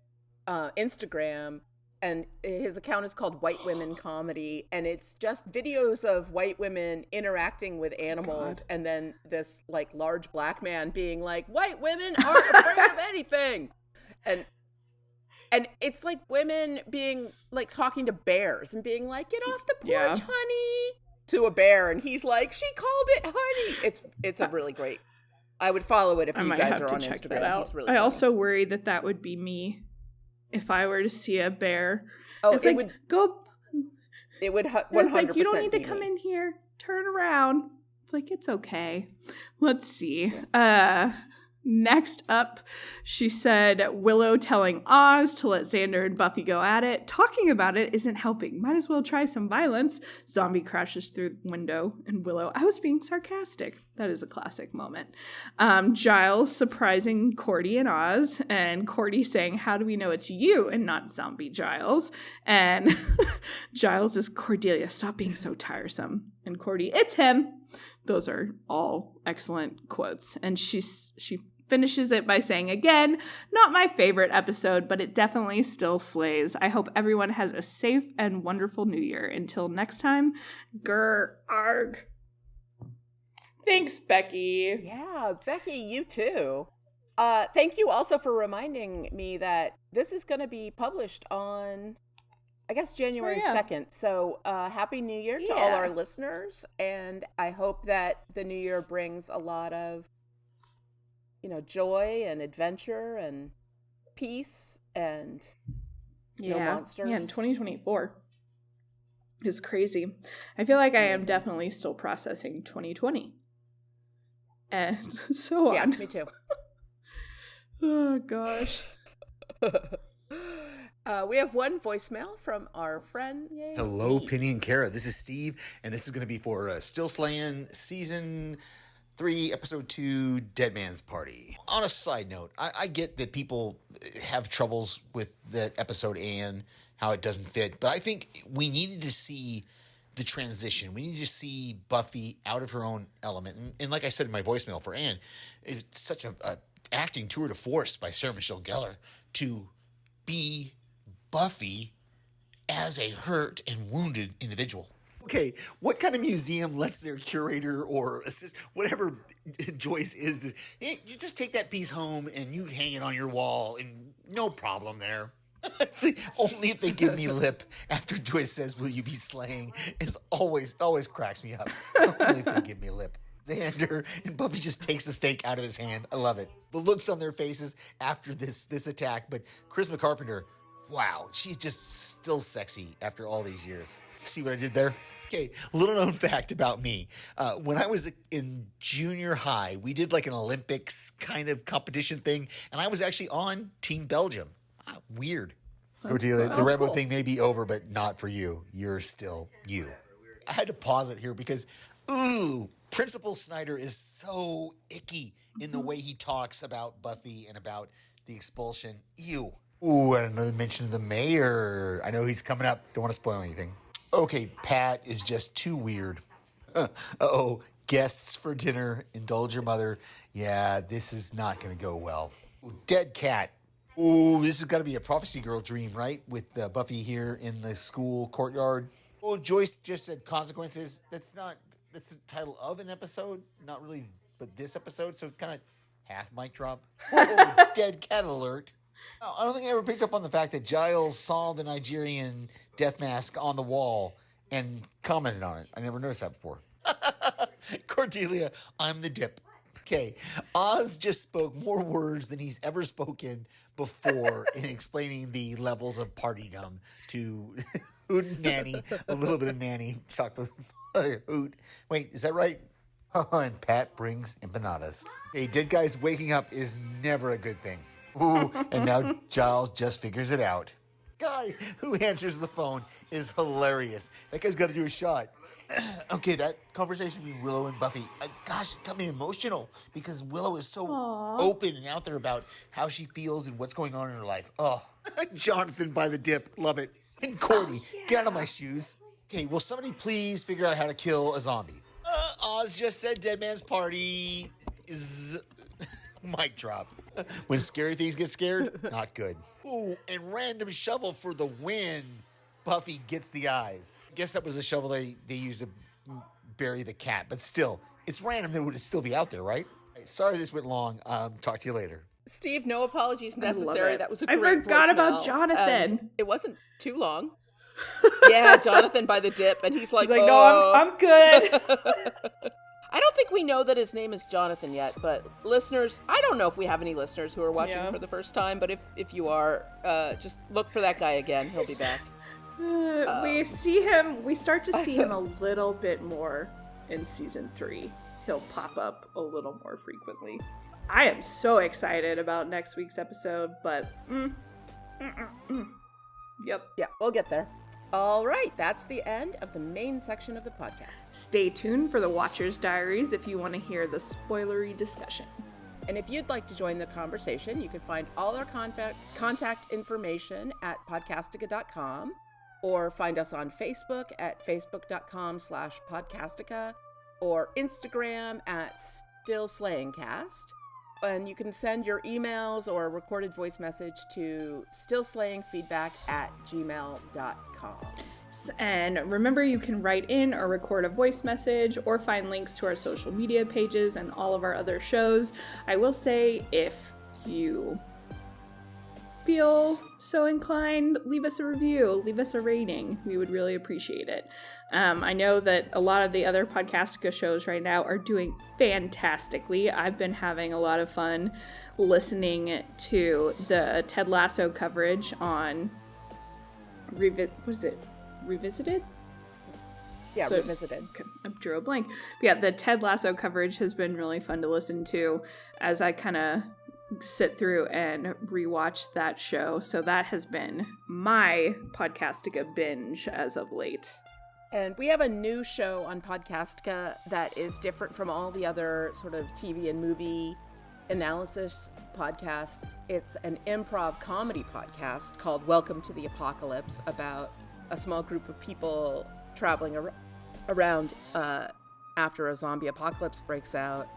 Instagram, and his account is called White Women Comedy, and it's just videos of white women interacting with animals, and then this like large black man being like, white women aren't afraid of anything. And it's like women being like talking to bears and being like, get off the porch, honey, to a bear, and he's like, she called it honey. It's a really great. I would follow it if you guys are on Instagram. That out. He's really I funny. also worry that would be me if I were to see a bear. Oh, it's it like, would go. It would 100%. It's like, you don't need to be come me. in here. Turn around. It's like, it's okay. Let's see. Next up, she said, Willow telling Oz to let Xander and Buffy go at it. Talking about it isn't helping. Might as well try some violence. Zombie crashes through the window, and Willow, I was being sarcastic. That is a classic moment. Giles surprising Cordy and Oz, and Cordy saying, how do we know it's you and not zombie Giles? And Giles is, Cordelia, stop being so tiresome. And Cordy, it's him. Those are all excellent quotes. And she finishes it by saying, again, not my favorite episode, but it definitely still slays. I hope everyone has a safe and wonderful new year. Until next time, grr, arg. Thanks, Becky. Yeah, Becky, you too. Thank you also for reminding me that this is going to be published on, I guess, January 2nd. So Happy New Year to all our listeners. And I hope that the new year brings a lot of, joy and adventure and peace and no monsters. Yeah, and 2024 is crazy. I feel like I am definitely still processing 2020. And so on. Yeah, me too. Oh, gosh. We have one voicemail from our friend. Hello, Penny and Kara. This is Steve, and this is going to be for Still Slaying Season 3, Episode 2, Dead Man's Party. On a side note, I get that people have troubles with that episode and how it doesn't fit, but I think we needed to see the transition. We needed to see Buffy out of her own element. And like I said in my voicemail for Anne, it's such a acting tour de force by Sarah Michelle Gellar to be Buffy as a hurt and wounded individual. Okay, what kind of museum lets their curator or whatever Joyce is, you just take that piece home and you hang it on your wall and no problem there. Only if they give me lip after Joyce says, "Will you be slaying?" It always cracks me up. Only if they give me lip. Xander and Buffy just takes the steak out of his hand. I love it. The looks on their faces after this attack. But Chris McCarpenter, wow, she's just still sexy after all these years. See what I did there? Okay, little known fact about me. When I was in junior high, we did like an Olympics kind of competition thing, and I was actually on Team Belgium. Weird. Cordelia, the Rambo thing may be over, but not for you. You're still you. I had to pause it here because, Principal Snyder is so icky in the way he talks about Buffy and about the expulsion. Ew. Ooh, and another mention of the mayor. I know he's coming up. Don't want to spoil anything. Okay, Pat is just too weird. Uh-oh, guests for dinner. Indulge your mother. Yeah, this is not going to go well. Ooh, dead cat. Ooh, this has got to be a Prophecy Girl dream, right? With Buffy here in the school courtyard. Oh, Joyce just said consequences. That's the title of an episode, not really, but this episode, so kind of half mic drop. Oh, dead cat alert. Oh, I don't think I ever picked up on the fact that Giles saw the Nigerian death mask on the wall and commented on it. I never noticed that before. Cordelia, I'm the dip. Okay, Oz just spoke more words than he's ever spoken before in explaining the levels of partydom to Hoot and Nanny, a little bit of Nanny, chocolate Hoot. Wait, is that right? And Pat brings empanadas. Hey, dead guys waking up is never a good thing. Ooh, and now Giles just figures it out. Guy who answers the phone is hilarious. That guy's got to do a shot. Okay, that conversation between Willow and Buffy, gosh, it got me emotional because Willow is so open and out there about how she feels and what's going on in her life. Oh, Jonathan by the dip, love it. And Courtney, get out of my shoes. Okay, will somebody please figure out how to kill a zombie? Oz just said Dead Man's Party is... Mic drop. When scary things get scared, not good. Ooh, and random shovel for the win. Buffy gets the eyes. I guess that was the shovel they used to bury the cat, but still, it's random. It would still be out there, right? Sorry this went long. Talk to you later. Steve, no apologies necessary. That was a great I forgot about voicemail. Jonathan. It wasn't too long. Yeah, Jonathan by the dip, and he's like, no, I'm good. I don't think we know that his name is Jonathan yet, but listeners, I don't know if we have any listeners who are watching for the first time, but if you are, just look for that guy again. He'll be back. We start to see him a little bit more in season 3. He'll pop up a little more frequently. I am so excited about next week's episode, but yep. Yeah, we'll get there. All right, that's the end of the main section of the podcast. Stay tuned for the Watcher's Diaries if you want to hear the spoilery discussion. And if you'd like to join the conversation, you can find all our contact information at podcastica.com or find us on Facebook at facebook.com/podcastica or Instagram at stillslayingcast. And you can send your emails or a recorded voice message to stillslayingfeedback@gmail.com. And remember, you can write in or record a voice message or find links to our social media pages and all of our other shows. I will say, if you feel so inclined, leave us a review, leave us a rating. We would really appreciate it. I know that a lot of the other Podcastica shows right now are doing fantastically. I've been having a lot of fun listening to the Ted Lasso coverage on Revisited? Yeah, Revisited. I drew a blank. But yeah, the Ted Lasso coverage has been really fun to listen to as I kind of sit through and rewatch that show. So that has been my Podcastica binge as of late. And we have a new show on Podcastica that is different from all the other sort of TV and movie analysis podcasts. It's an improv comedy podcast called Welcome to the Apocalypse, about a small group of people traveling around after a zombie apocalypse breaks out.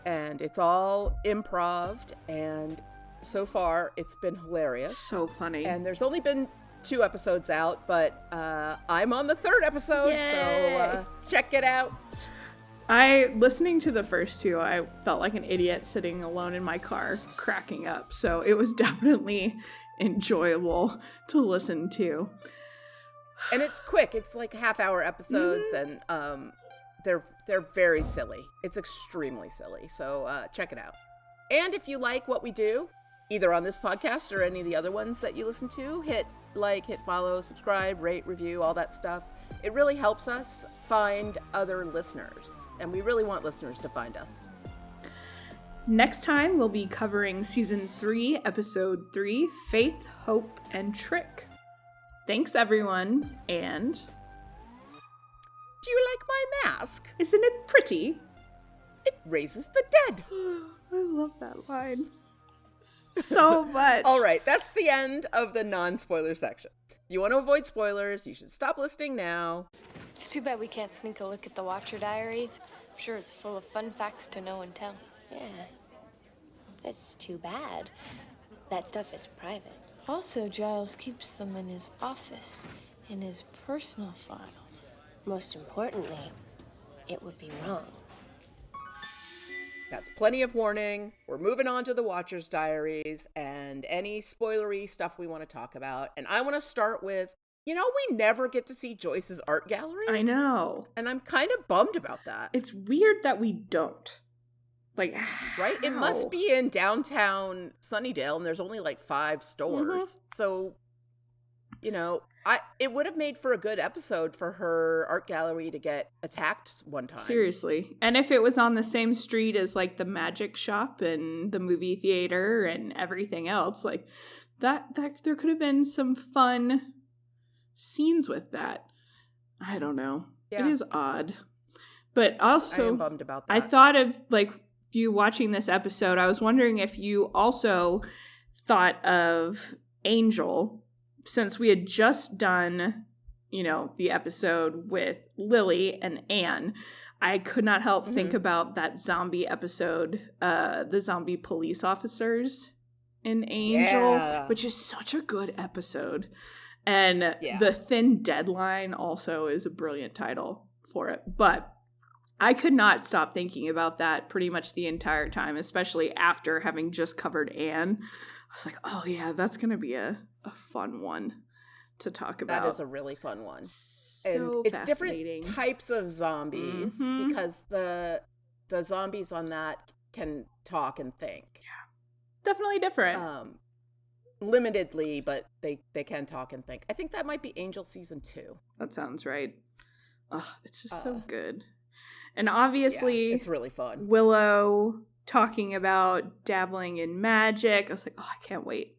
And it's all improv'd, and so far it's been hilarious. So funny. And there's only been 2 episodes out, but I'm on the 3rd episode. Yay! So check it out. Listening to the first 2, I felt like an idiot sitting alone in my car cracking up. So it was definitely enjoyable to listen to. And it's quick. It's like half-hour episodes, and they're very silly. It's extremely silly. So check it out. And if you like what we do, either on this podcast or any of the other ones that you listen to, hit like, hit follow, subscribe, rate, review, all that stuff. It really helps us find other listeners, and we really want listeners to find us. Next time, we'll be covering Season 3, Episode 3, Faith, Hope, and Trick. Thanks, everyone, and... Do you like my mask? Isn't it pretty? It raises the dead. I love that line so much. All right, that's the end of the non-spoiler section. If you want to avoid spoilers, you should stop listening now. It's too bad we can't sneak a look at the Watcher Diaries. I'm sure it's full of fun facts to know and tell. Yeah, that's too bad. That stuff is private. Also, Giles keeps them in his office, in his personal files. Most importantly, it would be wrong. That's plenty of warning. We're moving on to the Watcher's Diaries and any spoilery stuff we want to talk about. And I want to start with, we never get to see Joyce's art gallery. I know. And I'm kind of bummed about that. It's weird that we don't. Like, right? It must be in downtown Sunnydale, and there's only like 5 stores. Mm-hmm. So, it would have made for a good episode for her art gallery to get attacked one time. Seriously. And if it was on the same street as like the magic shop and the movie theater and everything else, like that there could have been some fun scenes with that. I don't know. Yeah. It is odd. But also, I am bummed about that. I thought of like you watching this episode, I was wondering if you also thought of Angel, since we had just done, the episode with Lily and Anne. I could not help think about that zombie episode, the zombie police officers in Angel, which is such a good episode. And The Thin Deadline also is a brilliant title for it. But I could not stop thinking about that pretty much the entire time, especially after having just covered Anne. I was like, oh yeah, that's going to be a fun one to talk about. That is a really fun one. So and it's different types of zombies because the zombies on that can talk and think. Yeah. Definitely different. Limitedly, but they can talk and think. I think that might be Angel season 2. That sounds right. Oh, it's just so good. And obviously, it's really fun. Willow talking about dabbling in magic. I was like, oh, I can't wait.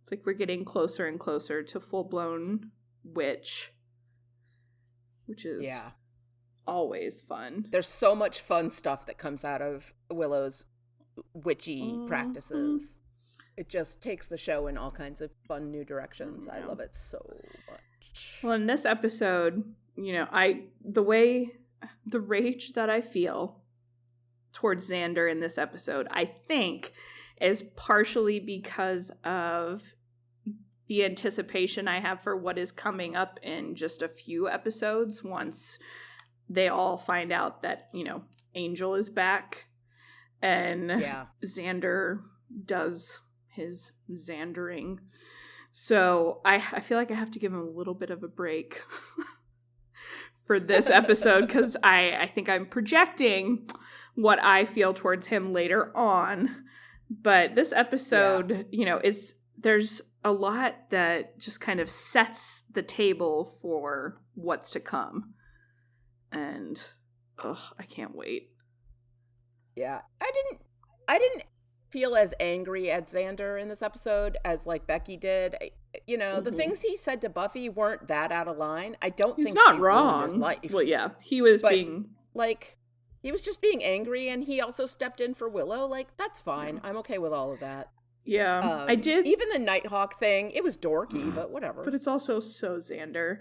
It's like we're getting closer and closer to full-blown witch, which is always fun. There's so much fun stuff that comes out of Willow's witchy practices. It just takes the show in all kinds of fun new directions. I love it so much. Well, in this episode, the rage that I feel towards Xander in this episode, I think, is partially because of the anticipation I have for what is coming up in just a few episodes once they all find out that, Angel is back and Xander does his Xandering. So I feel like I have to give him a little bit of a break for this episode because I think I'm projecting what I feel towards him later on. But this episode, there's a lot that just kind of sets the table for what's to come. And I can't wait. Yeah. I didn't feel as angry at Xander in this episode as like Becky did. The things he said to Buffy weren't that out of line. I don't think he's not she wrong. ruined his life. Well, yeah, he was being he was just being angry, and he also stepped in for Willow. Like, that's fine. I'm okay with all of that. Yeah, I did. Even the Nighthawk thing, it was dorky, but whatever. But it's also so Xander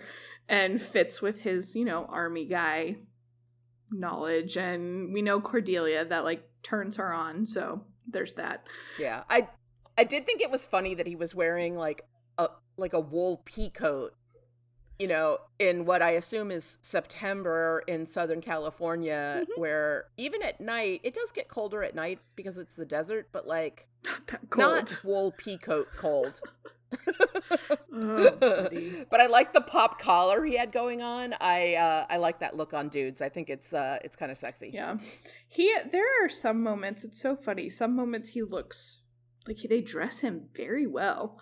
and fits with his, army guy knowledge. And we know Cordelia, that like turns her on. So there's that. Yeah, I did think it was funny that he was wearing like a wool pea coat, in what I assume is September in Southern California, where even at night, it does get colder at night because it's the desert, but like not wool pea coat cold. But I like the pop collar he had going on. I like that look on dudes. I think it's kind of sexy. Yeah. There are some moments, it's so funny. Some moments he looks like they dress him very well.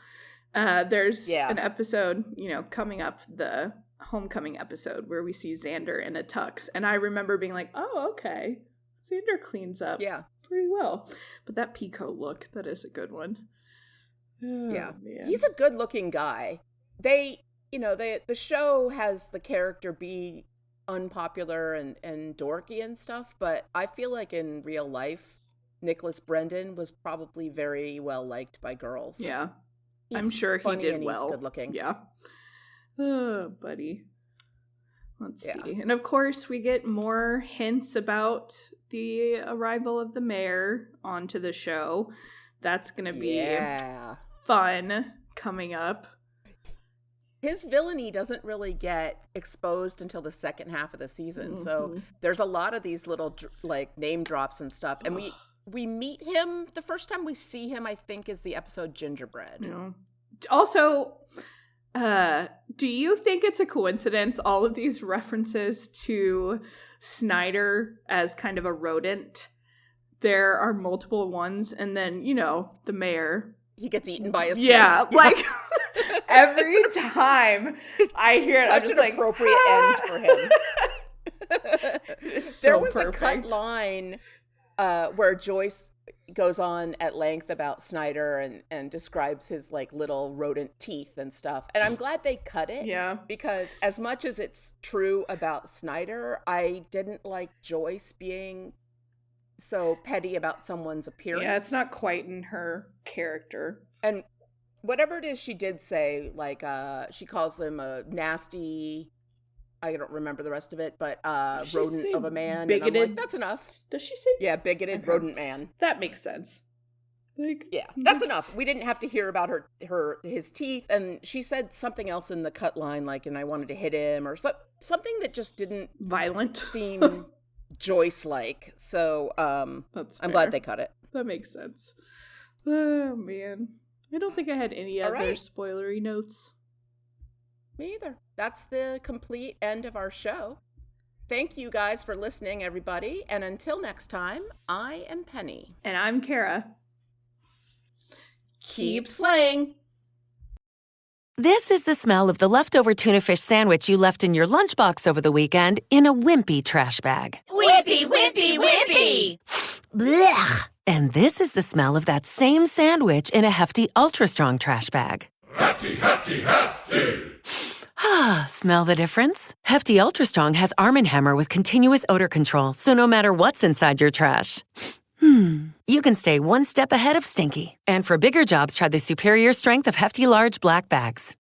There's an episode, coming up, the homecoming episode, where we see Xander in a tux. And I remember being like, oh, okay. Xander cleans up pretty well. But that peacoat look, that is a good one. Oh, yeah. Man. He's a good looking guy. The show has the character be unpopular and dorky and stuff, but I feel like in real life, Nicholas Brendan was probably very well liked by girls. Yeah. I'm sure he did well. He's good looking. Yeah. Oh, buddy. Let's see. And of course, we get more hints about the arrival of the mayor onto the show. That's going to be fun coming up. His villainy doesn't really get exposed until the second half of the season. So there's a lot of these little like name drops and stuff. And we meet him, the first time we see him, I think, is the episode Gingerbread. Yeah. Also, do you think it's a coincidence, all of these references to Snyder as kind of a rodent? There are multiple ones, and then, the mayor. He gets eaten by a snake. Yeah, like every time I hear it, I'm just like, appropriate end for him. So there was perfect. A cut line where Joyce goes on at length about Snyder and describes his like little rodent teeth and stuff. And I'm glad they cut it. Yeah. Because as much as it's true about Snyder, I didn't like Joyce being so petty about someone's appearance. Yeah, it's not quite in her character. And whatever it is she did say, like she calls him a nasty, I don't remember the rest of it, but rodent of a man. Bigoted. And I'm like, that's enough. Does she say? Yeah, bigoted rodent man. That makes sense. Yeah, that's enough. We didn't have to hear about his teeth, and she said something else in the cut line, like, and I wanted to hit him, or something that just didn't seem Joyce-like. So I'm glad they cut it. That makes sense. Oh man, I don't think I had any other spoilery notes. Me either. That's the complete end of our show. Thank you guys for listening, everybody. And until next time, I am Penny. And I'm Kara. Keep slaying. This is the smell of the leftover tuna fish sandwich you left in your lunchbox over the weekend in a wimpy trash bag. Wimpy, wimpy, wimpy! Blech! And this is the smell of that same sandwich in a hefty, ultra-strong trash bag. Hefty, hefty, hefty! Ah, smell the difference? Hefty Ultra Strong has Arm & Hammer with continuous odor control, so no matter what's inside your trash, you can stay one step ahead of stinky. And for bigger jobs, try the superior strength of Hefty Large Black Bags.